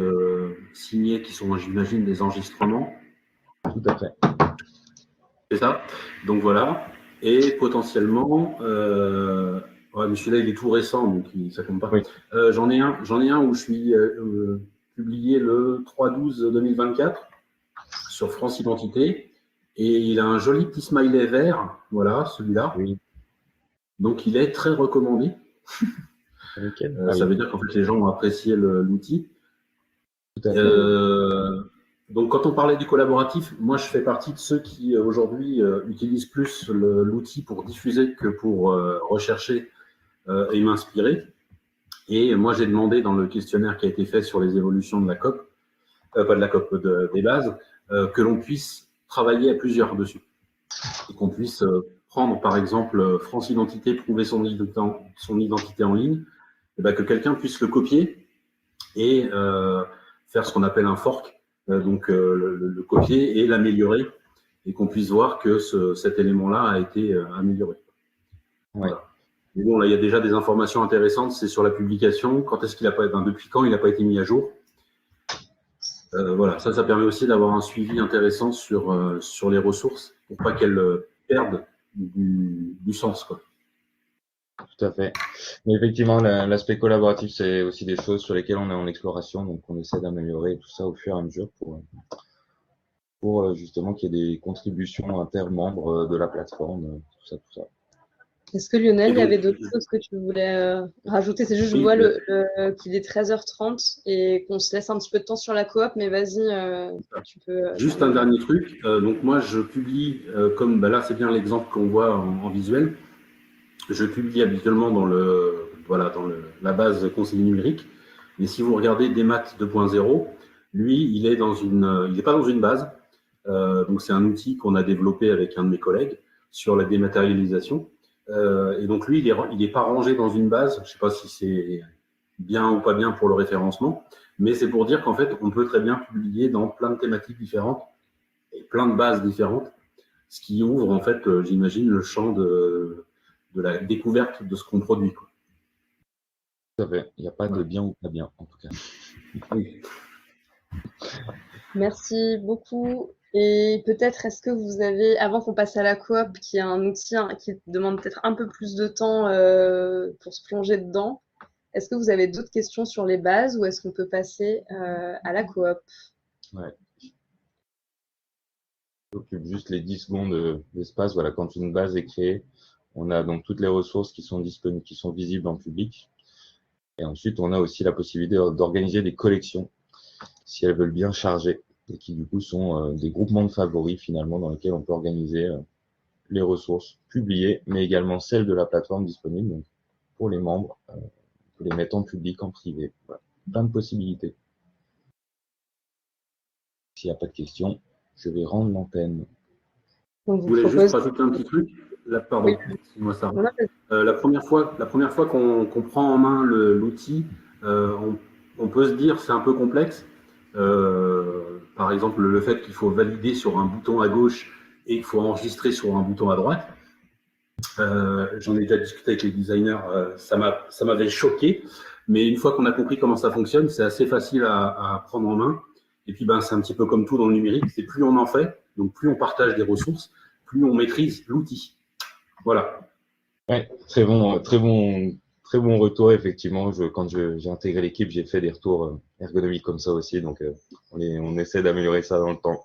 signets qui sont, j'imagine, des enregistrements. Tout à fait. C'est ça. Donc voilà. Et potentiellement, mais celui-là il est tout récent, donc ça compte pas. Oui. J'en ai un où je suis publié le 3/12/2024 sur France Identité et il a un joli petit smiley vert, voilà, celui-là. Oui. Donc il est très recommandé. Ça veut dire qu'en fait les gens ont apprécié l'outil. Donc quand on parlait du collaboratif, moi je fais partie de ceux qui aujourd'hui utilisent plus l'outil pour diffuser que pour rechercher et m'inspirer. Et moi j'ai demandé dans le questionnaire qui a été fait sur les évolutions de la COP, pas de la COP, des bases, que l'on puisse travailler à plusieurs dessus. Et qu'on puisse prendre par exemple France Identité, prouver son identité en ligne, et ben, que quelqu'un puisse le copier et faire ce qu'on appelle un fork, donc le copier et l'améliorer, et qu'on puisse voir que cet élément-là a été amélioré. Ouais. Voilà. Mais bon, là, il y a déjà des informations intéressantes, c'est sur la publication, quand est-ce qu'il a pas, depuis quand il n'a pas été mis à jour. Voilà, ça permet aussi d'avoir un suivi intéressant sur les ressources, pour pas qu'elles perdent du sens, quoi. Tout à fait. Mais effectivement, l'aspect collaboratif, c'est aussi des choses sur lesquelles on est en exploration, donc on essaie d'améliorer tout ça au fur et à mesure pour justement qu'il y ait des contributions inter-membres de la plateforme, tout ça. Est-ce que Lionel, il y avait d'autres choses que tu voulais rajouter? C'est juste, je vois qu'il est 13h30 et qu'on se laisse un petit peu de temps sur la coop, mais vas-y, tu peux… Juste un dernier truc. Donc moi, je publie, comme là, c'est bien l'exemple qu'on voit en visuel. Je publie habituellement dans la base conseiller numérique. Mais si vous regardez Demat 2.0, lui, il n'est pas dans une base. Donc c'est un outil qu'on a développé avec un de mes collègues sur la dématérialisation. Et donc lui, il est pas rangé dans une base. Je ne sais pas si c'est bien ou pas bien pour le référencement, mais c'est pour dire qu'en fait, on peut très bien publier dans plein de thématiques différentes et plein de bases différentes, ce qui ouvre en fait, j'imagine, le champ de la découverte de ce qu'on produit, quoi. Tout à fait. Il n'y a pas de bien ou pas bien, en tout cas. Oui. Merci beaucoup. Et peut-être, est-ce que vous avez, avant qu'on passe à la coop, qui est un outil qui demande peut-être un peu plus de temps pour se plonger dedans, est-ce que vous avez d'autres questions sur les bases ou est-ce qu'on peut passer à la coop? Ouais. J'occupe juste les 10 secondes d'espace. Voilà, quand une base est créée, on a donc toutes les ressources qui sont disponibles, qui sont visibles en public. Et ensuite, on a aussi la possibilité d'organiser des collections, si elles veulent bien charger, et qui du coup sont des groupements de favoris finalement dans lesquels on peut organiser les ressources publiées, mais également celles de la plateforme disponible. Donc, pour les membres, on peut les mettre en public, en privé. Voilà. Plein de possibilités. S'il n'y a pas de questions, je vais rendre l'antenne. Je voulais juste rajouter un petit truc. Là, pardon, Oui. excuse-moi ça. La première fois qu'on prend en main l'outil, on peut se dire c'est un peu complexe. Par exemple, le fait qu'il faut valider sur un bouton à gauche et qu'il faut enregistrer sur un bouton à droite. J'en ai déjà discuté avec les designers, ça m'avait choqué. Mais une fois qu'on a compris comment ça fonctionne, c'est assez facile à prendre en main. Et puis, c'est un petit peu comme tout dans le numérique, c'est plus on en fait, donc plus on partage des ressources, plus on maîtrise l'outil. Voilà. Ouais, très bon retour, effectivement. Quand j'ai intégré l'équipe, j'ai fait des retours ergonomiques comme ça aussi. Donc, on essaie d'améliorer ça dans le temps.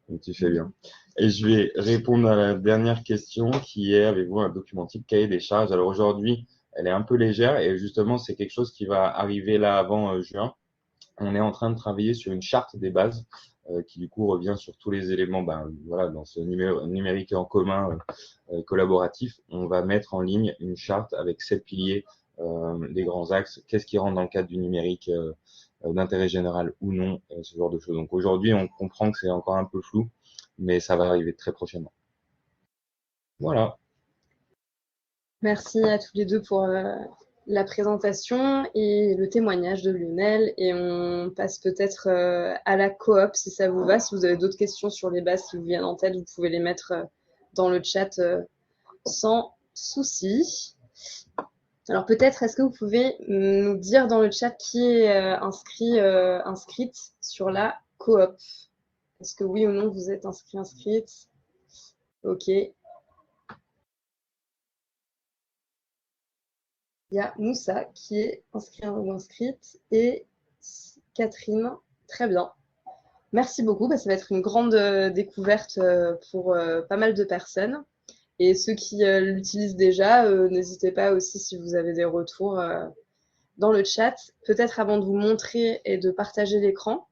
Donc, tu fais bien. Et je vais répondre à la dernière question qui est, avez-vous un document type cahier des charges? Alors aujourd'hui, elle est un peu légère et justement, c'est quelque chose qui va arriver là avant juin. On est en train de travailler sur une charte des bases qui du coup revient sur tous les éléments. Voilà, dans ce numérique en commun collaboratif, on va mettre en ligne une charte avec 7 piliers, les grands axes. Qu'est-ce qui rentre dans le cadre du numérique d'intérêt général ou non, ce genre de choses. Donc aujourd'hui, on comprend que c'est encore un peu flou, mais ça va arriver très prochainement. Voilà. Merci à tous les deux pour la présentation et le témoignage de Lionel. Et on passe peut-être à la coop, si ça vous va. Si vous avez d'autres questions sur les bases qui vous viennent en tête, vous pouvez les mettre dans le chat sans souci. Alors peut-être, est-ce que vous pouvez nous dire dans le chat qui est inscrite sur la coop? Est-ce que oui ou non, vous êtes inscrite? Ok. Il y a Moussa qui est inscrit ou inscrite et Catherine. Très bien. Merci beaucoup. Ça va être une grande découverte pour pas mal de personnes. Et ceux qui l'utilisent déjà, n'hésitez pas aussi si vous avez des retours dans le chat. Peut-être avant de vous montrer et de partager l'écran,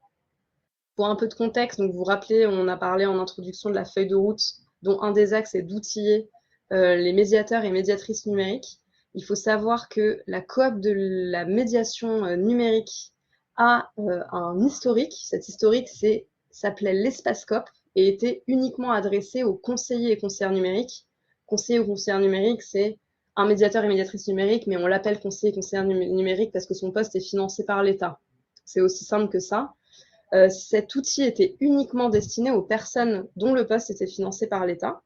pour un peu de contexte, donc vous vous rappelez, on a parlé en introduction de la feuille de route, dont un des axes est d'outiller les médiateurs et médiatrices numériques. Il faut savoir que la coop de la médiation numérique a un historique. Cet historique s'appelait l'Espacecop et était uniquement adressé aux conseillers et conseillères numériques. Conseiller ou conseillère numérique, c'est un médiateur et médiatrice numérique, mais on l'appelle conseiller et conseillère numérique parce que son poste est financé par l'État. C'est aussi simple que ça. Cet outil était uniquement destiné aux personnes dont le poste était financé par l'État.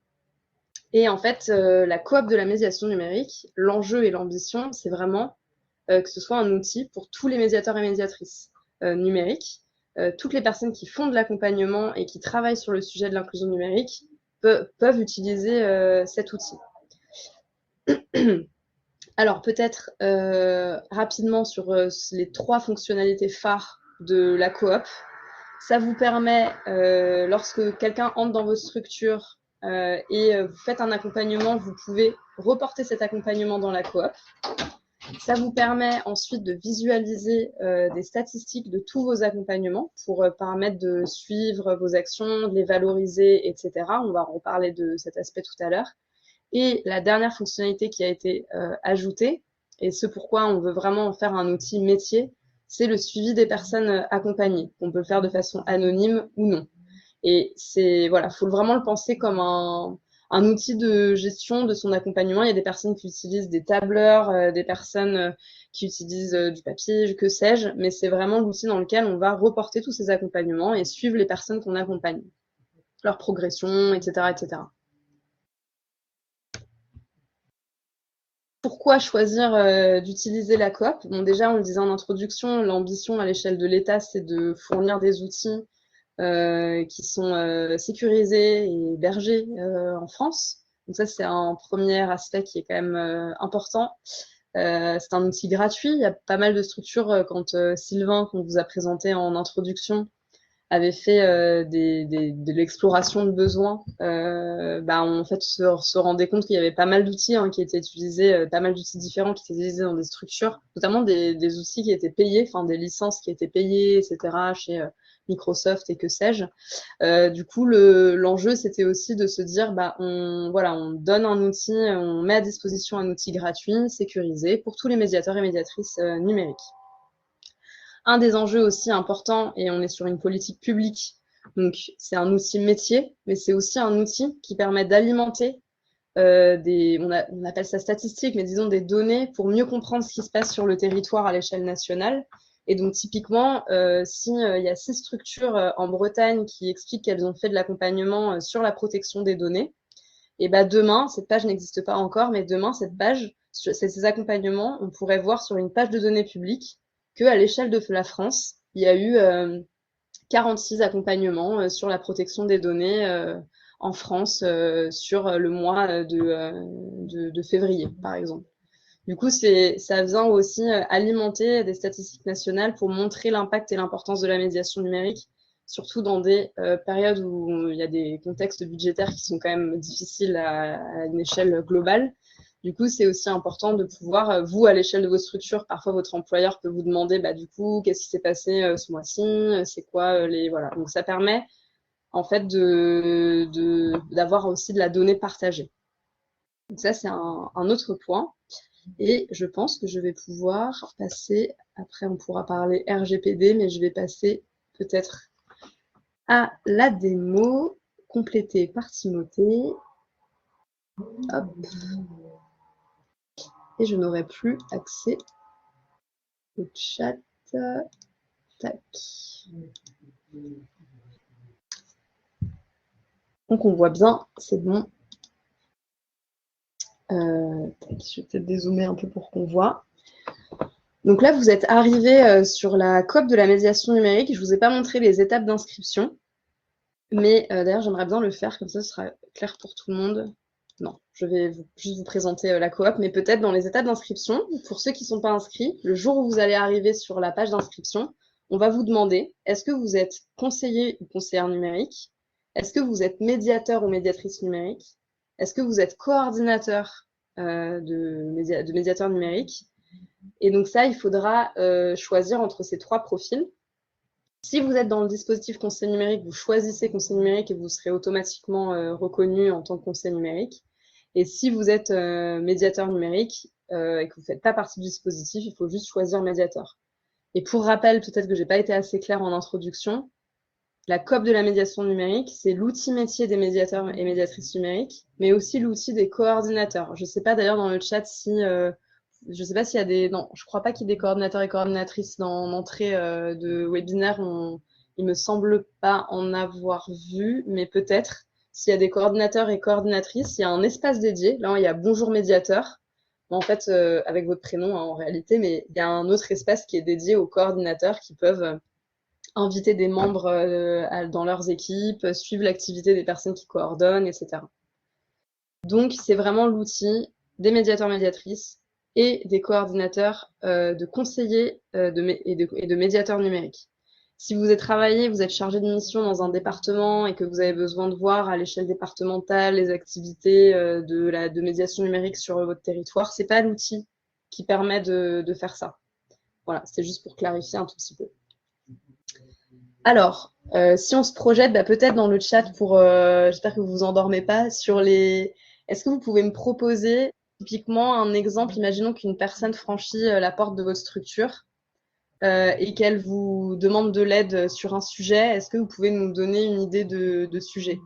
Et en fait, la coop de la médiation numérique, l'enjeu et l'ambition, c'est vraiment que ce soit un outil pour tous les médiateurs et médiatrices numériques. Toutes les personnes qui font de l'accompagnement et qui travaillent sur le sujet de l'inclusion numérique peuvent utiliser cet outil. Alors peut-être rapidement sur les 3 fonctionnalités phares de la coop. Ça vous permet, lorsque quelqu'un entre dans votre structure et vous faites un accompagnement, vous pouvez reporter cet accompagnement dans la coop. Ça vous permet ensuite de visualiser des statistiques de tous vos accompagnements pour permettre de suivre vos actions, de les valoriser, etc. On va reparler de cet aspect tout à l'heure. Et la dernière fonctionnalité qui a été ajoutée, et ce pourquoi on veut vraiment en faire un outil métier, c'est le suivi des personnes accompagnées. On peut le faire de façon anonyme ou non. Et voilà, faut vraiment le penser comme un outil de gestion de son accompagnement. Il y a des personnes qui utilisent des tableurs, des personnes qui utilisent du papier, que sais-je, mais c'est vraiment l'outil dans lequel on va reporter tous ces accompagnements et suivre les personnes qu'on accompagne, leur progression, etc., etc. Pourquoi choisir d'utiliser la coop? Bon, déjà, on le disait en introduction, l'ambition à l'échelle de l'État, c'est de fournir des outils qui sont sécurisés et hébergés en France. Donc ça, c'est un premier aspect qui est quand même important. C'est un outil gratuit. Il y a pas mal de structures, quand Sylvain, qu'on vous a présenté en introduction, avait fait de l'exploration de besoins, en fait, se rendait compte qu'il y avait pas mal d'outils qui étaient utilisés, pas mal d'outils différents qui étaient utilisés dans des structures, notamment des outils qui étaient payés, enfin des licences qui étaient payées, etc., chez Microsoft et que sais-je. Du coup, l'enjeu, c'était aussi de se dire, on donne un outil, on met à disposition un outil gratuit, sécurisé, pour tous les médiateurs et médiatrices numériques. Un des enjeux aussi importants, et on est sur une politique publique, donc c'est un outil métier, mais c'est aussi un outil qui permet d'alimenter on appelle ça statistique, mais disons des données pour mieux comprendre ce qui se passe sur le territoire à l'échelle nationale. Et donc, typiquement, s'il y a 6 structures en Bretagne qui expliquent qu'elles ont fait de l'accompagnement sur la protection des données, et demain, cette page n'existe pas encore, mais demain, cette page, ces accompagnements, on pourrait voir sur une page de données publiques qu'à l'échelle de la France, il y a eu 46 accompagnements sur la protection des données en France sur le mois de février, par exemple. Du coup, ça vient aussi alimenter des statistiques nationales pour montrer l'impact et l'importance de la médiation numérique, surtout dans des périodes où il y a des contextes budgétaires qui sont quand même difficiles à une échelle globale. Du coup, c'est aussi important de pouvoir, vous, à l'échelle de vos structures, parfois votre employeur peut vous demander, du coup, qu'est-ce qui s'est passé ce mois-ci, c'est quoi voilà. Donc, ça permet, en fait, d'avoir aussi de la donnée partagée. Donc, ça, c'est un autre point. Et je pense que je vais pouvoir passer, après on pourra parler RGPD, mais je vais passer peut-être à la démo complétée par Timothée. Hop. Et je n'aurai plus accès au chat. Tac. Donc on voit bien, c'est bon. Je vais peut-être dézoomer un peu pour qu'on voit. Donc là, vous êtes arrivé sur la COP de la médiation numérique. Je ne vous ai pas montré les étapes d'inscription. Mais d'ailleurs, j'aimerais bien le faire, comme ça, ce sera clair pour tout le monde. Non, je vais juste vous présenter la coop, mais peut-être dans les étapes d'inscription, pour ceux qui ne sont pas inscrits, le jour où vous allez arriver sur la page d'inscription, on va vous demander, est-ce que vous êtes conseiller ou conseillère numérique? Est-ce que vous êtes médiateur ou médiatrice numérique? Est-ce que vous êtes coordinateur de médiateur numérique? Et donc ça, il faudra choisir entre ces 3 profils. Si vous êtes dans le dispositif conseil numérique, vous choisissez conseil numérique et vous serez automatiquement reconnu en tant que conseil numérique. Et si vous êtes médiateur numérique et que vous ne faites pas partie du dispositif, il faut juste choisir médiateur. Et pour rappel, peut-être que je n'ai pas été assez claire en introduction, la COP de la médiation numérique, c'est l'outil métier des médiateurs et médiatrices numériques, mais aussi l'outil des coordinateurs. Je ne sais pas d'ailleurs dans le chat si... je ne sais pas s'il y a des... Non, je ne crois pas qu'il y ait des coordinateurs et coordinatrices dans l'entrée de webinaire. Il me semble pas en avoir vu, mais peut-être. S'il y a des coordinateurs et coordinatrices, il y a un espace dédié. Là, il y a Bonjour médiateur. En fait, avec votre prénom en réalité, mais il y a un autre espace qui est dédié aux coordinateurs qui peuvent inviter des membres dans leurs équipes, suivre l'activité des personnes qui coordonnent, etc. Donc, c'est vraiment l'outil des médiateurs-médiatrices et des coordinateurs de conseillers et de médiateurs numériques. Si vous êtes vous êtes chargé de mission dans un département et que vous avez besoin de voir à l'échelle départementale les activités de médiation numérique sur votre territoire, ce n'est pas l'outil qui permet de faire ça. Voilà, c'est juste pour clarifier un tout petit peu. Alors, si on se projette, peut-être dans le chat j'espère que vous vous endormez pas, sur les... Est-ce que vous pouvez me proposer typiquement un exemple? Imaginons qu'une personne franchit la porte de votre structure et qu'elle vous demande de l'aide sur un sujet. Est-ce que vous pouvez nous donner une idée de sujet?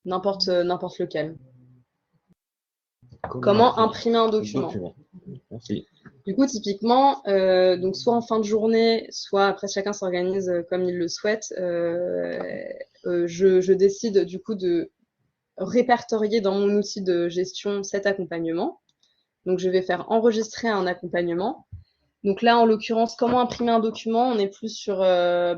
N'importe lequel. Comment imprimer un document? Merci. Du coup, typiquement, donc soit en fin de journée, soit après chacun s'organise comme il le souhaite, je décide du coup de répertorier dans mon outil de gestion cet accompagnement. Donc, je vais faire enregistrer un accompagnement. Donc là, en l'occurrence, comment imprimer un document? On est plus sur ce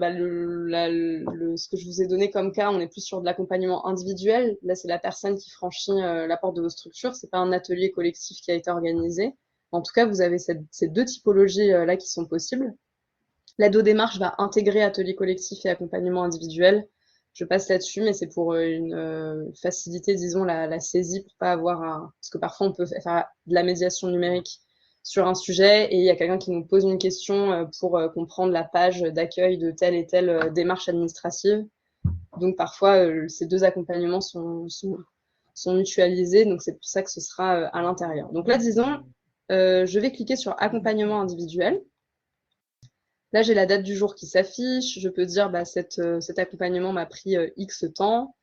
que je vous ai donné comme cas, on est plus sur de l'accompagnement individuel. Là, c'est la personne qui franchit la porte de vos structures. Ce n'est pas un atelier collectif qui a été organisé. En tout cas, vous avez ces 2 typologies là qui sont possibles. L'aide aux démarches va intégrer atelier collectif et accompagnement individuel. Je passe là-dessus, mais c'est pour faciliter, disons, la saisie, pour pas avoir parce que parfois on peut faire de la médiation numérique sur un sujet et il y a quelqu'un qui nous pose une question pour comprendre la page d'accueil de telle et telle démarche administrative. Donc parfois, ces deux accompagnements sont mutualisés, donc c'est pour ça que ce sera à l'intérieur. Donc là, disons, je vais cliquer sur accompagnement individuel. Là, j'ai la date du jour qui s'affiche. Je peux dire cet accompagnement m'a pris X temps.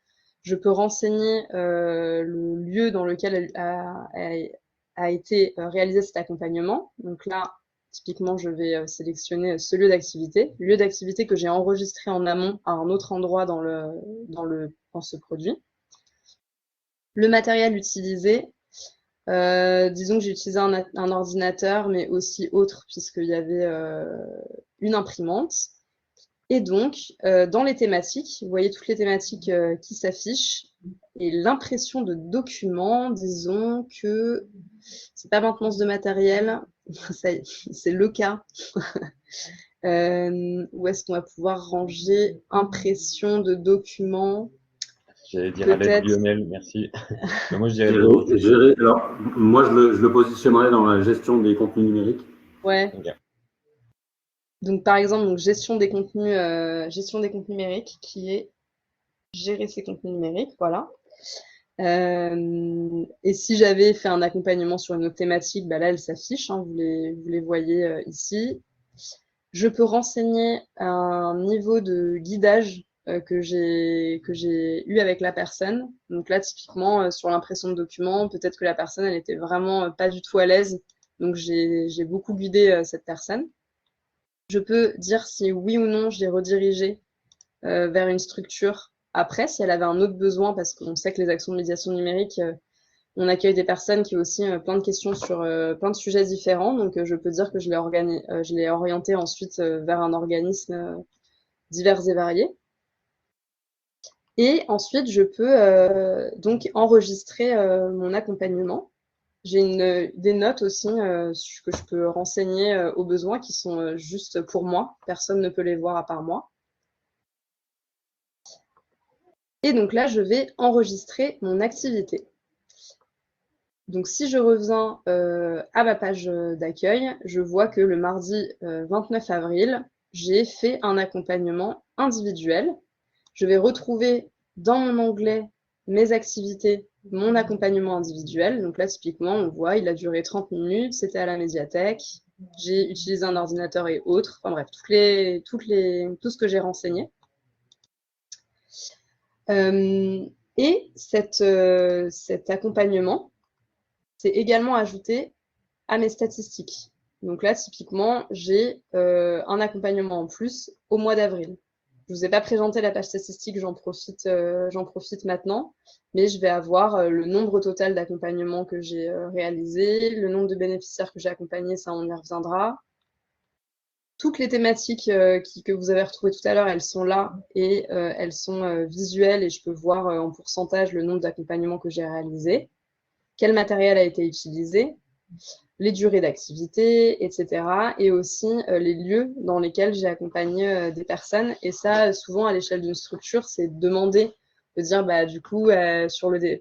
Je peux renseigner le lieu dans lequel a été réalisé cet accompagnement. Donc là, typiquement, je vais sélectionner ce lieu d'activité que j'ai enregistré en amont à un autre endroit dans ce produit. Le matériel utilisé, disons que j'ai utilisé un ordinateur, mais aussi autre, puisqu'il y avait une imprimante. Et donc, dans les thématiques, vous voyez toutes les thématiques qui s'affichent. Et l'impression de documents, disons que c'est pas maintenance de matériel, c'est le cas. Où est-ce qu'on va pouvoir ranger impression de documents? J'allais dire à l'aide Lionel, merci. Mais moi, je dirais alors, moi, je le positionnerais dans la gestion des contenus numériques. Ouais. Okay. Donc, par exemple, donc, gestion des contenus numériques, qui est gérer ses contenus numériques, voilà. Et si j'avais fait un accompagnement sur une autre thématique, bah là, elle s'affiche, hein, vous les voyez ici. Je peux renseigner un niveau de guidage que j'ai eu avec la personne. Donc là, typiquement, sur l'impression de documents, peut-être que la personne, elle était vraiment pas du tout à l'aise. Donc, j'ai beaucoup guidé cette personne. Je peux dire si oui ou non je l'ai redirigée vers une structure après, si elle avait un autre besoin, parce qu'on sait que les actions de médiation numérique, on accueille des personnes qui ont aussi plein de questions sur plein de sujets différents. Donc, je peux dire que je l'ai orienté ensuite vers un organisme divers et variés. Et ensuite, je peux donc enregistrer mon accompagnement. J'ai des notes aussi que je peux renseigner aux besoins qui sont juste pour moi. Personne ne peut les voir à part moi. Et donc là, je vais enregistrer mon activité. Donc, si je reviens à ma page d'accueil, je vois que le mardi 29 avril, j'ai fait un accompagnement individuel. Je vais retrouver dans mon onglet mes activités, mon accompagnement individuel. Donc là, typiquement, on voit, il a duré 30 minutes, c'était à la médiathèque. J'ai utilisé un ordinateur et autres. Enfin bref, tout ce que j'ai renseigné. Et cet accompagnement, c'est également ajouté à mes statistiques. Donc là, typiquement, j'ai un accompagnement en plus au mois d'avril. Je ne vous ai pas présenté la page statistique, j'en profite maintenant, mais je vais avoir le nombre total d'accompagnements que j'ai réalisé, le nombre de bénéficiaires que j'ai accompagnés, ça on y reviendra. Toutes les thématiques que vous avez retrouvées tout à l'heure, elles sont là et elles sont visuelles et je peux voir en pourcentage le nombre d'accompagnements que j'ai réalisés, quel matériel a été utilisé, les durées d'activité, etc. Et aussi les lieux dans lesquels j'ai accompagné des personnes. Et ça, souvent, à l'échelle d'une structure, c'est demander, de dire, du coup,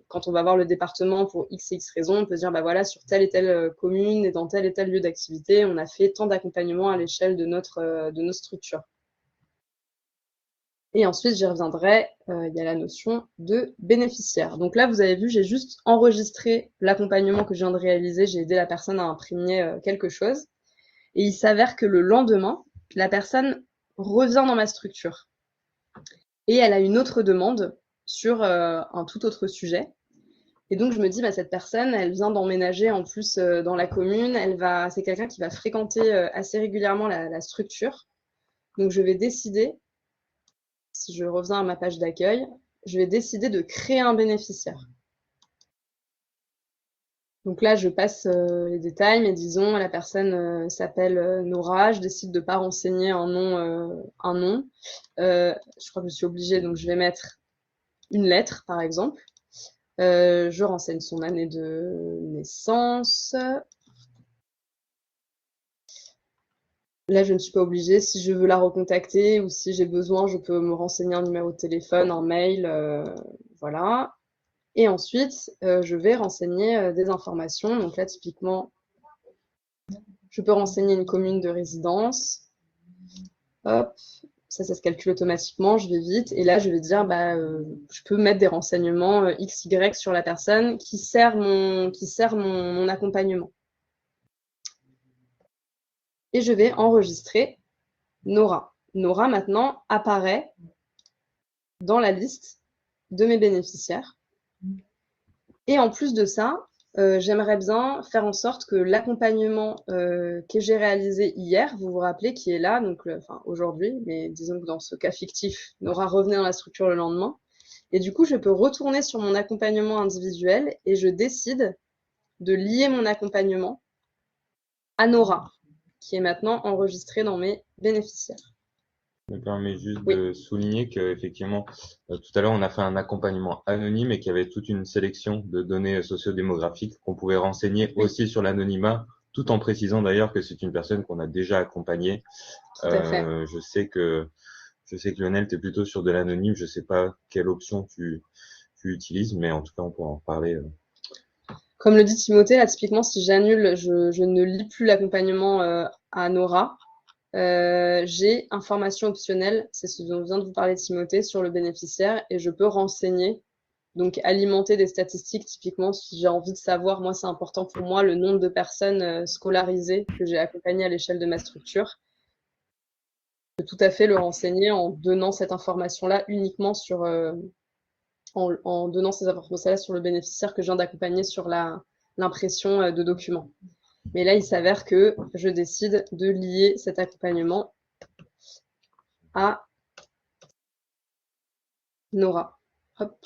quand on va voir le département pour X et X raisons, on peut dire, voilà, sur telle et telle commune et dans tel et tel lieu d'activité, on a fait tant d'accompagnement à l'échelle de nos structures. Et ensuite, j'y reviendrai, il y a la notion de bénéficiaire. Donc là, vous avez vu, j'ai juste enregistré l'accompagnement que je viens de réaliser. J'ai aidé la personne à imprimer quelque chose. Et il s'avère que le lendemain, la personne revient dans ma structure. Et elle a une autre demande sur un tout autre sujet. Et donc, je me dis, cette personne, elle vient d'emménager en plus dans la commune. C'est quelqu'un qui va fréquenter assez régulièrement la structure. Donc, je vais décider, si je reviens à ma page d'accueil, je vais décider de créer un bénéficiaire. Donc là, je passe les détails, mais disons, la personne s'appelle Nora, je décide de ne pas renseigner un nom. Je crois que je suis obligée, donc je vais mettre une lettre, par exemple. Je renseigne son année de naissance. Là, je ne suis pas obligée. Si je veux la recontacter ou si j'ai besoin, je peux me renseigner un numéro de téléphone, un mail, voilà. Et ensuite, je vais renseigner des informations. Donc là, typiquement, je peux renseigner une commune de résidence. Hop, ça se calcule automatiquement, je vais vite. Et là, je vais dire, je peux mettre des renseignements XY sur la personne qui sert mon accompagnement. Et je vais enregistrer Nora. Nora, maintenant, apparaît dans la liste de mes bénéficiaires. Et en plus de ça, j'aimerais bien faire en sorte que l'accompagnement que j'ai réalisé hier, vous vous rappelez, qui est là, donc aujourd'hui, mais disons que dans ce cas fictif, Nora revenait dans la structure le lendemain. Et du coup, je peux retourner sur mon accompagnement individuel et je décide de lier mon accompagnement à Nora, qui est maintenant enregistrée dans mes bénéficiaires. Ça me permet juste de souligner qu'effectivement, tout à l'heure, on a fait un accompagnement anonyme et qu'il y avait toute une sélection de données sociodémographiques qu'on pouvait renseigner aussi sur l'anonymat, tout en précisant d'ailleurs que c'est une personne qu'on a déjà accompagnée. Tout à fait. Je sais que Lionel, tu es plutôt sur de l'anonyme. Je sais pas quelle option tu utilises, mais en tout cas, on pourra en parler. Comme le dit Timothée, là, typiquement, si j'annule, je ne lis plus l'accompagnement à Nora. J'ai information optionnelle, c'est ce dont vient de vous parler Timothée, sur le bénéficiaire et je peux renseigner, donc alimenter des statistiques. Typiquement, si j'ai envie de savoir, moi c'est important pour moi, le nombre de personnes scolarisées que j'ai accompagnées à l'échelle de ma structure. Je peux tout à fait le renseigner en donnant cette information-là uniquement sur, en donnant ces informations-là sur le bénéficiaire que je viens d'accompagner sur l'impression de documents. Mais là, il s'avère que je décide de lier cet accompagnement à Nora. Hop.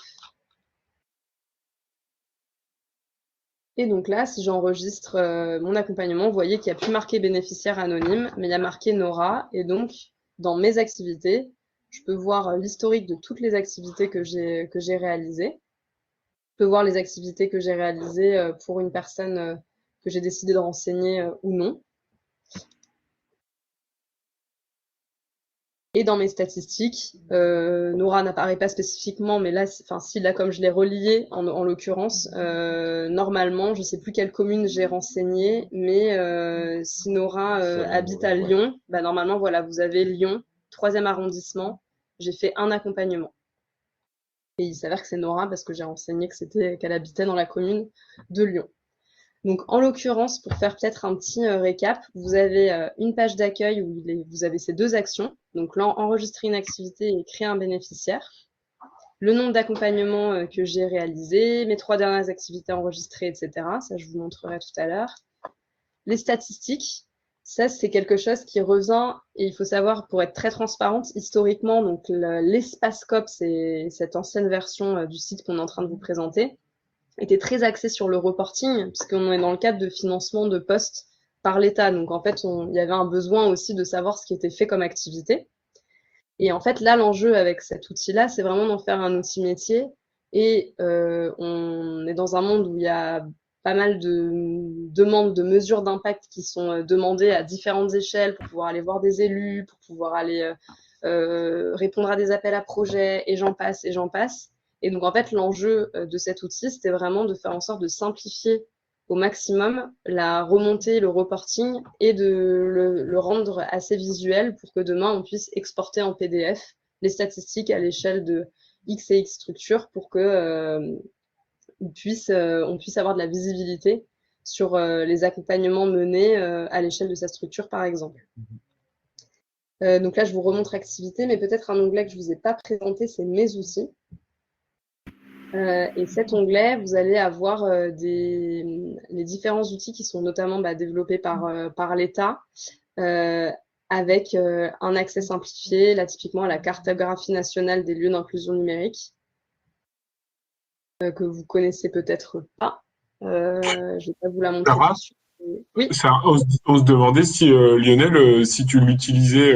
Et donc là, si j'enregistre mon accompagnement, vous voyez qu'il n'y a plus marqué bénéficiaire anonyme, mais il y a marqué Nora. Et donc, dans mes activités, je peux voir l'historique de toutes les activités que j'ai réalisées. Je peux voir les activités que j'ai réalisées pour une personne que j'ai décidé de renseigner ou non. Et dans mes statistiques, Nora n'apparaît pas spécifiquement, mais là, si là, comme je l'ai relié en l'occurrence, normalement, je ne sais plus quelle commune j'ai renseigné, mais si Nora habite à Lyon, normalement, voilà, vous avez Lyon, 3e arrondissement, j'ai fait un accompagnement. Et il s'avère que c'est Nora parce que j'ai renseigné qu'elle habitait dans la commune de Lyon. Donc, en l'occurrence, pour faire peut-être un petit récap, vous avez une page d'accueil où vous avez ces deux actions. Donc là, enregistrer une activité et créer un bénéficiaire. Le nombre d'accompagnements que j'ai réalisé, mes 3 dernières activités enregistrées, etc. Ça, je vous montrerai tout à l'heure. Les statistiques, ça, c'est quelque chose qui revient, et il faut savoir, pour être très transparente, historiquement, donc l'Espascope, c'est cette ancienne version du site qu'on est en train de vous présenter, était très axé sur le reporting, puisqu'on est dans le cadre de financement de postes par l'État. Donc, en fait, il y avait un besoin aussi de savoir ce qui était fait comme activité. Et en fait, là, l'enjeu avec cet outil-là, c'est vraiment d'en faire un outil métier. Et on est dans un monde où il y a pas mal de demandes de mesures d'impact qui sont demandées à différentes échelles pour pouvoir aller voir des élus, pour pouvoir aller répondre à des appels à projets, et j'en passe, et j'en passe. Et donc, en fait, l'enjeu de cet outil, c'était vraiment de faire en sorte de simplifier au maximum la remontée, le reporting et de le rendre assez visuel pour que demain, on puisse exporter en PDF les statistiques à l'échelle de X et X structures pour que on puisse avoir de la visibilité sur les accompagnements menés à l'échelle de sa structure, par exemple. Donc là, je vous remontre activité, mais peut-être un onglet que je ne vous ai pas présenté, c'est mes outils. Et cet onglet, vous allez avoir les différents outils qui sont notamment développés par l'État, avec un accès simplifié, là typiquement à la cartographie nationale des lieux d'inclusion numérique, que vous connaissez peut-être pas. Je ne vais pas vous la montrer tout de suite. Oui. On se demandait si, Lionel, si tu l'utilisais,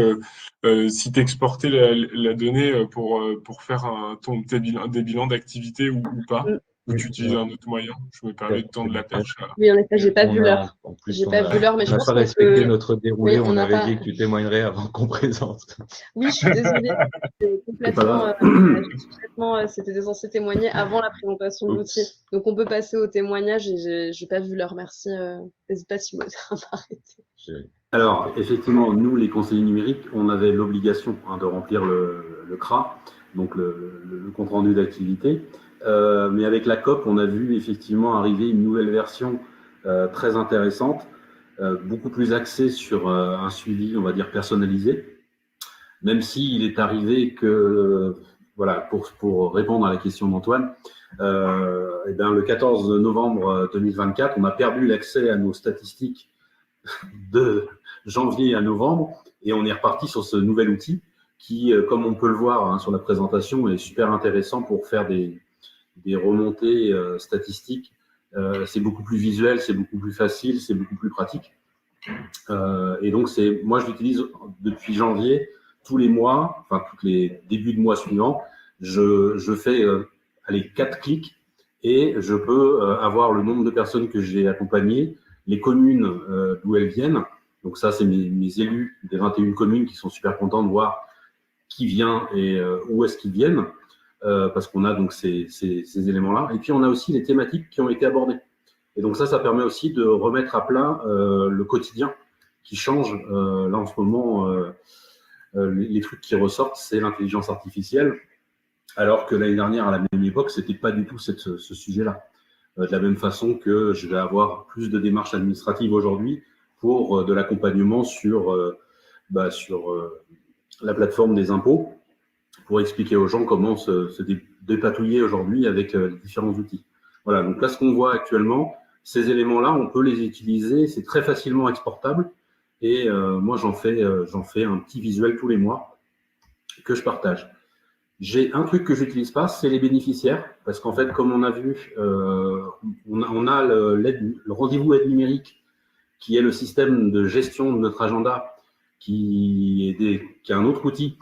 si tu exportais la donnée pour faire des bilans d'activité ou pas. Ou tu utilises un autre moyen? Je me permets de tendre la perche à… Oui, en effet, j'ai pas vu On a, l'heure. en plus, J'ai on pas vu l'heure, mais on je n'a pense pas qu'on respecté peut. notre déroulé. Oui, on On n'a avait pas. dit que tu témoignerais avant qu'on présente. Oui, je suis désolée. C'était C'est pas complètement, grave. c'était censé témoigner avant la présentation de l'outil. Donc, on peut passer au témoignage et j'ai pas vu l'heure. Merci. N'hésite pas si vous arrêter. Alors, effectivement, nous, les conseillers numériques, on avait l'obligation de remplir le CRA, donc le compte rendu d'activité. Mais avec la COP, on a vu effectivement arriver une nouvelle version très intéressante, beaucoup plus axée sur un suivi, on va dire, personnalisé. Même s'il est arrivé que, voilà, pour répondre à la question d'Antoine, eh bien, le 14 novembre 2024, on a perdu l'accès à nos statistiques de janvier à novembre et on est reparti sur ce nouvel outil qui, comme on peut le voir sur la présentation, est super intéressant pour faire des remontées statistiques. C'est beaucoup plus visuel, c'est beaucoup plus facile, c'est beaucoup plus pratique. Et donc, moi, je l'utilise depuis janvier, tous les mois, enfin, tous les débuts de mois suivants. Je fais, 4 clics et je peux avoir le nombre de personnes que j'ai accompagnées, les communes d'où elles viennent. Donc ça, c'est mes élus des 21 communes qui sont super contents de voir qui vient et où est-ce qu'ils viennent, parce qu'on a donc ces éléments-là. Et puis, on a aussi les thématiques qui ont été abordées. Et donc ça permet aussi de remettre à plat le quotidien qui change. Là, en ce moment, les trucs qui ressortent, c'est l'intelligence artificielle, alors que l'année dernière, à la même époque, c'était pas du tout ce sujet-là. De la même façon que je vais avoir plus de démarches administratives aujourd'hui pour de l'accompagnement sur la plateforme des impôts, pour expliquer aux gens comment se dépatouiller aujourd'hui avec les différents outils. Voilà, donc là, ce qu'on voit actuellement, ces éléments-là, on peut les utiliser, c'est très facilement exportable. Et moi, j'en fais un petit visuel tous les mois que je partage. J'ai un truc que j'utilise pas, c'est les bénéficiaires, parce qu'en fait, comme on a vu, on a le rendez-vous aide numérique, qui est le système de gestion de notre agenda, qui est un autre outil,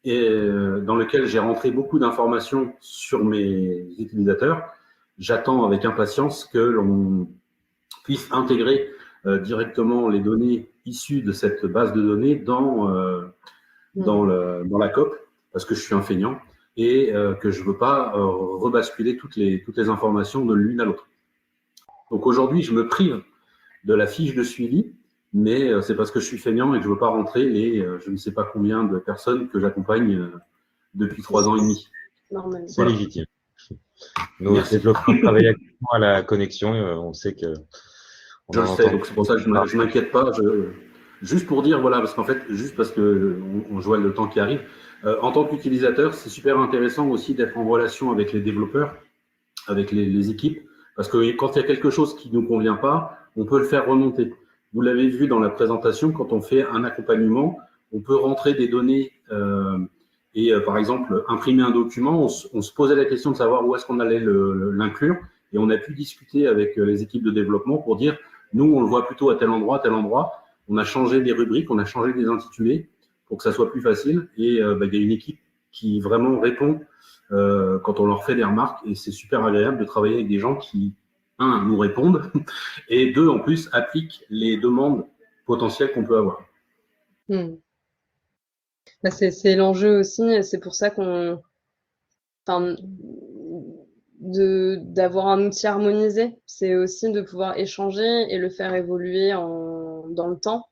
et dans lequel j'ai rentré beaucoup d'informations sur mes utilisateurs. J'attends avec impatience que l'on puisse intégrer directement les données issues de cette base de données dans la COP, parce que je suis un feignant et que je ne veux pas rebasculer toutes les informations de l'une à l'autre. Donc aujourd'hui, je me prive de la fiche de suivi, mais c'est parce que je suis feignant et que je ne veux pas rentrer les je ne sais pas combien de personnes que j'accompagne depuis 3 ans et demi. C'est légitime. Nos développeurs travaillent activement à la connexion et on sait que… Je le sais, donc c'est pour ça que je ne m'inquiète pas. Juste pour dire, voilà, parce qu'en fait, juste parce qu'on voit le temps qui arrive, en tant qu'utilisateur, c'est super intéressant aussi d'être en relation avec les développeurs, avec les équipes, parce que quand il y a quelque chose qui ne nous convient pas, on peut le faire remonter. Vous l'avez vu dans la présentation, quand on fait un accompagnement, on peut rentrer des données et par exemple imprimer un document. On se posait la question de savoir où est-ce qu'on allait l'inclure et on a pu discuter avec les équipes de développement pour dire, nous, on le voit plutôt à tel endroit, à tel endroit. On a changé des rubriques, on a changé des intitulés pour que ça soit plus facile. Et il y a une équipe qui vraiment répond quand on leur fait des remarques. Et c'est super agréable de travailler avec des gens qui, un, nous répondent, et deux, en plus, appliquent les demandes potentielles qu'on peut avoir. Bah, c'est l'enjeu aussi. C'est pour ça d'avoir un outil harmonisé, c'est aussi de pouvoir échanger et le faire évoluer dans le temps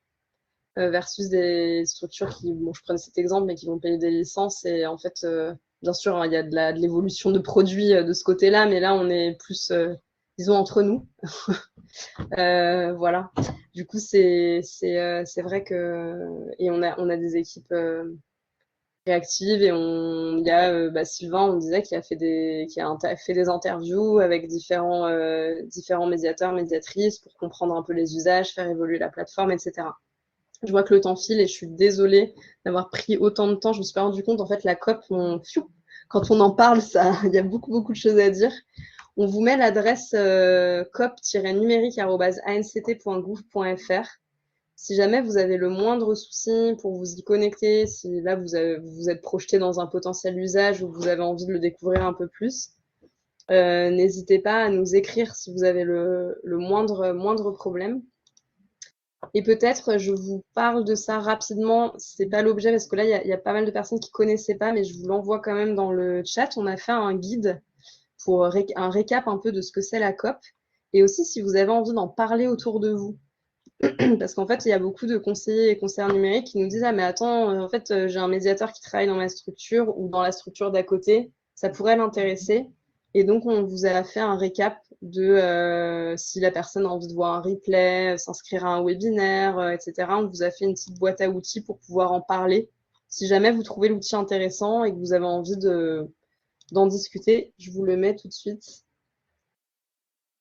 versus des structures qui, bon, je prends cet exemple, mais qui vont payer des licences et en fait, bien sûr, il y a de l'évolution de produits de ce côté-là, mais là, on est plus, disons, entre nous. Voilà. Du coup, c'est vrai que et on a des équipes réactive et il y a Sylvain, on disait, qui a fait des interviews avec différents médiateurs, médiatrices pour comprendre un peu les usages, faire évoluer la plateforme, etc. Je vois que le temps file et je suis désolée d'avoir pris autant de temps. Je me suis pas rendu compte, en fait, la COP, quand on en parle, il y a beaucoup, beaucoup de choses à dire. On vous met l'adresse cop-numérique@anct.gouv.fr. Si jamais vous avez le moindre souci pour vous y connecter, si là vous êtes projeté dans un potentiel usage ou vous avez envie de le découvrir un peu plus, N'hésitez pas à nous écrire si vous avez le moindre problème. Et peut-être, je vous parle de ça rapidement. C'est pas l'objet parce que là, il y a pas mal de personnes qui connaissaient pas, mais je vous l'envoie quand même dans le chat. On a fait un guide pour un récap un peu de ce que c'est la COP. Et aussi, si vous avez envie d'en parler autour de vous. Parce qu'en fait, il y a beaucoup de conseillers et conseillères numériques qui nous disent, ah, mais attends, en fait, j'ai un médiateur qui travaille dans ma structure ou dans la structure d'à côté. Ça pourrait l'intéresser. Et donc, on vous a fait un récap de si la personne a envie de voir un replay, s'inscrire à un webinaire, etc. On vous a fait une petite boîte à outils pour pouvoir en parler. Si jamais vous trouvez l'outil intéressant et que vous avez envie d'en discuter, je vous le mets tout de suite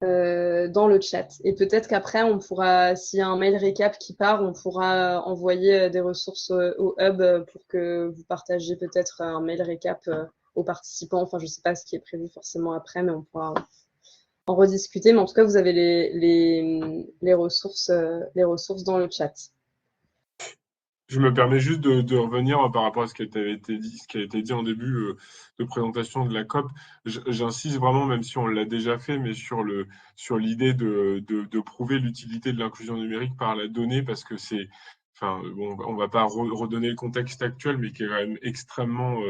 dans le chat. Et peut-être qu'après, on pourra, s'il y a un mail récap qui part, on pourra envoyer des ressources au hub pour que vous partagiez peut-être un mail récap aux participants. Enfin, je ne sais pas ce qui est prévu forcément après, mais on pourra en rediscuter. Mais en tout cas, vous avez les ressources dans le chat. Je me permets juste de revenir par rapport à ce qui avait été dit en début de présentation de la COP. J'insiste vraiment, même si on l'a déjà fait, mais sur l'idée de prouver l'utilité de l'inclusion numérique par la donnée, parce que c'est, enfin, bon, on va pas redonner le contexte actuel, mais qui est quand même extrêmement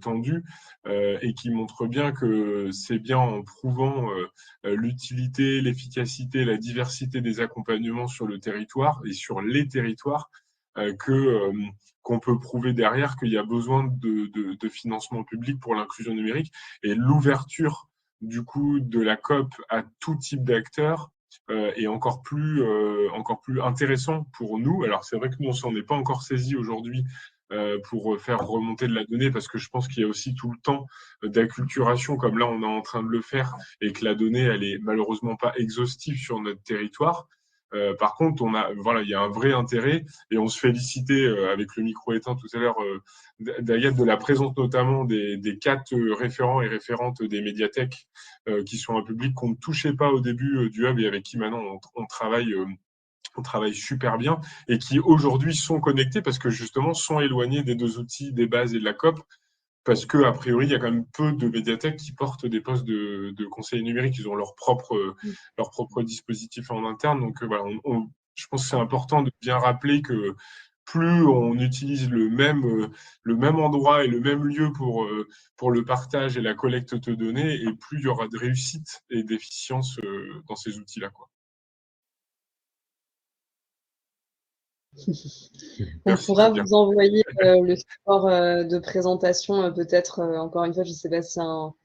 tendu et qui montre bien que c'est bien en prouvant l'utilité, l'efficacité, la diversité des accompagnements sur le territoire et sur les territoires qu'on peut prouver derrière qu'il y a besoin de financement public pour l'inclusion numérique et l'ouverture du coup de la COP à tout type d'acteurs est encore plus intéressant pour nous. Alors c'est vrai que nous on s'en est pas encore saisi aujourd'hui pour faire remonter de la donnée parce que je pense qu'il y a aussi tout le temps d'acculturation comme là on est en train de le faire et que la donnée elle est malheureusement pas exhaustive sur notre territoire. Par contre, il y a un vrai intérêt et on se félicitait avec le micro éteint tout à l'heure, d'Agathe, de la présence notamment des 4 référents et référentes des médiathèques qui sont un public qu'on ne touchait pas au début du hub et avec qui maintenant on travaille super bien et qui aujourd'hui sont connectés parce que justement sont éloignés des 2 outils, des bases et de la COP. Parce que, a priori, il y a quand même peu de médiathèques qui portent des postes de conseillers numériques. Ils ont leur propre dispositif en interne. Donc, voilà, je pense que c'est important de bien rappeler que plus on utilise le même endroit et le même lieu pour le partage et la collecte de données, et plus il y aura de réussite et d'efficience dans ces outils-là, quoi. On pourra vous envoyer le support de présentation, peut-être, encore une fois, je ne sais pas si en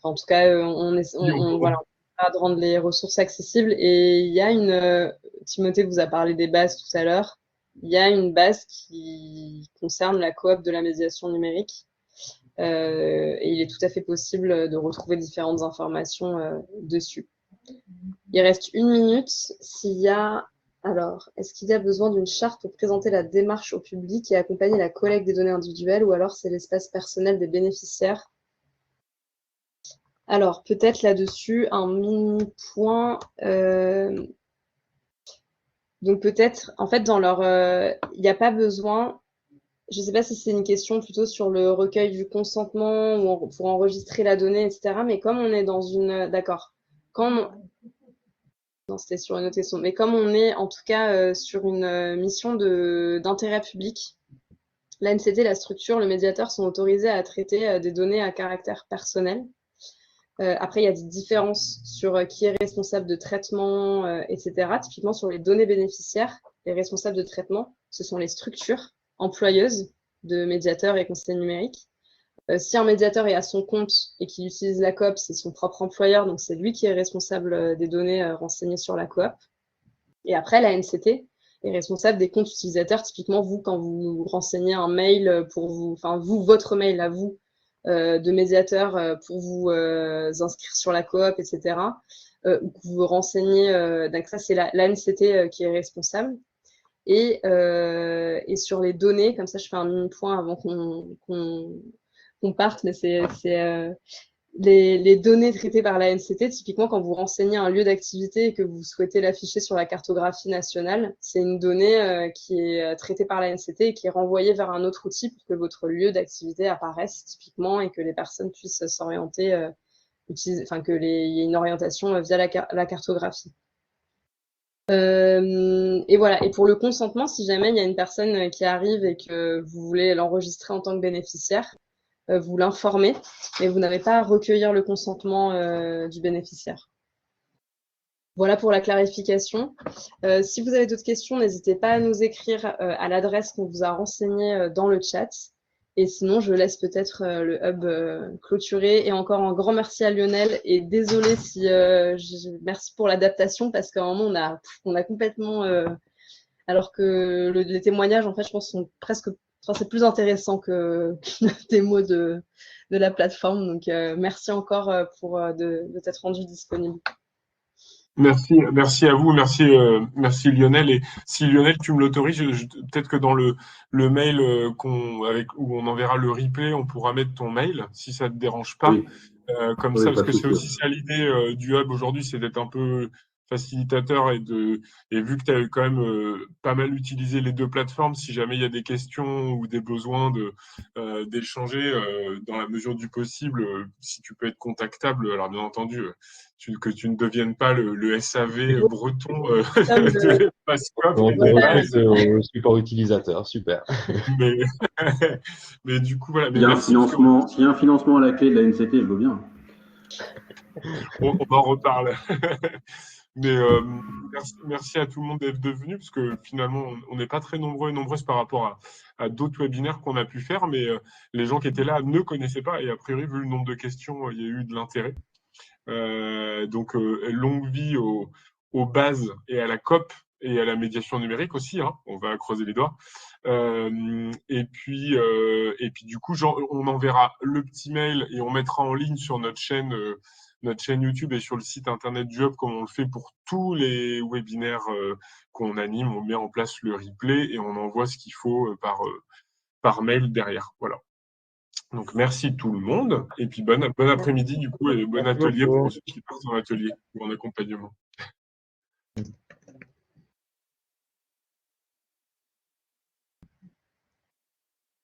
tout cas, voilà, on va de rendre les ressources accessibles. Et il y a Timothée vous a parlé des bases tout à l'heure, il y a une base qui concerne la coop de la médiation numérique. Et il est tout à fait possible de retrouver différentes informations dessus. Il reste 1 minute. Alors, est-ce qu'il y a besoin d'une charte pour présenter la démarche au public et accompagner la collecte des données individuelles, ou alors c'est l'espace personnel des bénéficiaires? Alors, peut-être là-dessus, un mini-point. Donc, peut-être, en fait, il n'y a pas besoin. Je ne sais pas si c'est une question plutôt sur le recueil du consentement ou pour enregistrer la donnée, etc. Mais comme on est dans une. D'accord. Non, c'était sur une autre question. Mais comme on est en tout cas sur une mission d'intérêt public, l'ANCT, la structure, le médiateur sont autorisés à traiter des données à caractère personnel. Après, il y a des différences sur qui est responsable de traitement, etc. Typiquement, sur les données bénéficiaires, les responsables de traitement, ce sont les structures employeuses de médiateurs et conseillers numériques. Si un médiateur est à son compte et qu'il utilise la coop, c'est son propre employeur, donc c'est lui qui est responsable des données renseignées sur la coop. Et après, la NCT est responsable des comptes utilisateurs. Typiquement, vous, quand vous renseignez un mail pour vous, enfin, votre mail à vous de médiateur pour vous inscrire sur la coop, etc., ou que vous renseignez, donc ça, c'est la NCT qui est responsable. Et sur les données, comme ça, je fais un mini point avant qu'on parte, mais les données traitées par la l'ANCT, typiquement quand vous renseignez un lieu d'activité et que vous souhaitez l'afficher sur la cartographie nationale, c'est une donnée qui est traitée par la l'ANCT et qui est renvoyée vers un autre outil pour que votre lieu d'activité apparaisse typiquement et que les personnes puissent s'orienter, enfin qu'il y ait une orientation via la cartographie. Et voilà. Et pour le consentement, si jamais il y a une personne qui arrive et que vous voulez l'enregistrer en tant que bénéficiaire, vous l'informez, mais vous n'avez pas à recueillir le consentement du bénéficiaire. Voilà pour la clarification. Si vous avez d'autres questions, n'hésitez pas à nous écrire à l'adresse qu'on vous a renseignée dans le chat. Et sinon, je laisse peut-être le hub clôturé. Et encore un grand merci à Lionel. Et désolé si merci pour l'adaptation parce qu'à un moment on a complètement alors que les témoignages en fait je pense sont presque c'est plus intéressant que des mots de la plateforme. Donc merci encore pour de t'être rendu disponible. Merci à vous, merci Lionel. Et si Lionel, tu me l'autorises, peut-être que dans le mail où on enverra le replay, on pourra mettre ton mail, si ça te dérange pas. Oui. Comme Oui, ça, pas parce de que c'est souci. aussi ça l'idée du hub aujourd'hui, c'est d'être un peu facilitateur et vu que tu as quand même pas mal utilisé les deux plateformes, si jamais il y a des questions ou des besoins d'échanger dans la mesure du possible, si tu peux être contactable, alors bien entendu, que tu ne deviennes pas le SAV breton de Pascop On et des bases. au support utilisateur, super. Mais, mais du coup, voilà. Mais S'il y a un merci parce financement, s'il y a un financement à la clé de la NCT, je veux bien. on en reparle. Mais merci à tout le monde d'être venu, parce que finalement, on n'est pas très nombreux et nombreuses par rapport à d'autres webinaires qu'on a pu faire, mais les gens qui étaient là ne connaissaient pas, et a priori, vu le nombre de questions, il y a eu de l'intérêt. Donc, longue vie aux bases et à la COP et à la médiation numérique aussi, hein, on va creuser les doigts. Et puis du coup, on enverra le petit mail et on mettra en ligne sur notre chaîne YouTube et sur le site internet du Hub, comme on le fait pour tous les webinaires qu'on anime. On met en place le replay et on envoie ce qu'il faut par mail derrière. Voilà. Donc, merci tout le monde. Et puis, bon après-midi, du coup, et bon atelier pour ceux qui partent en atelier ou en accompagnement.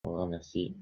Au revoir, merci.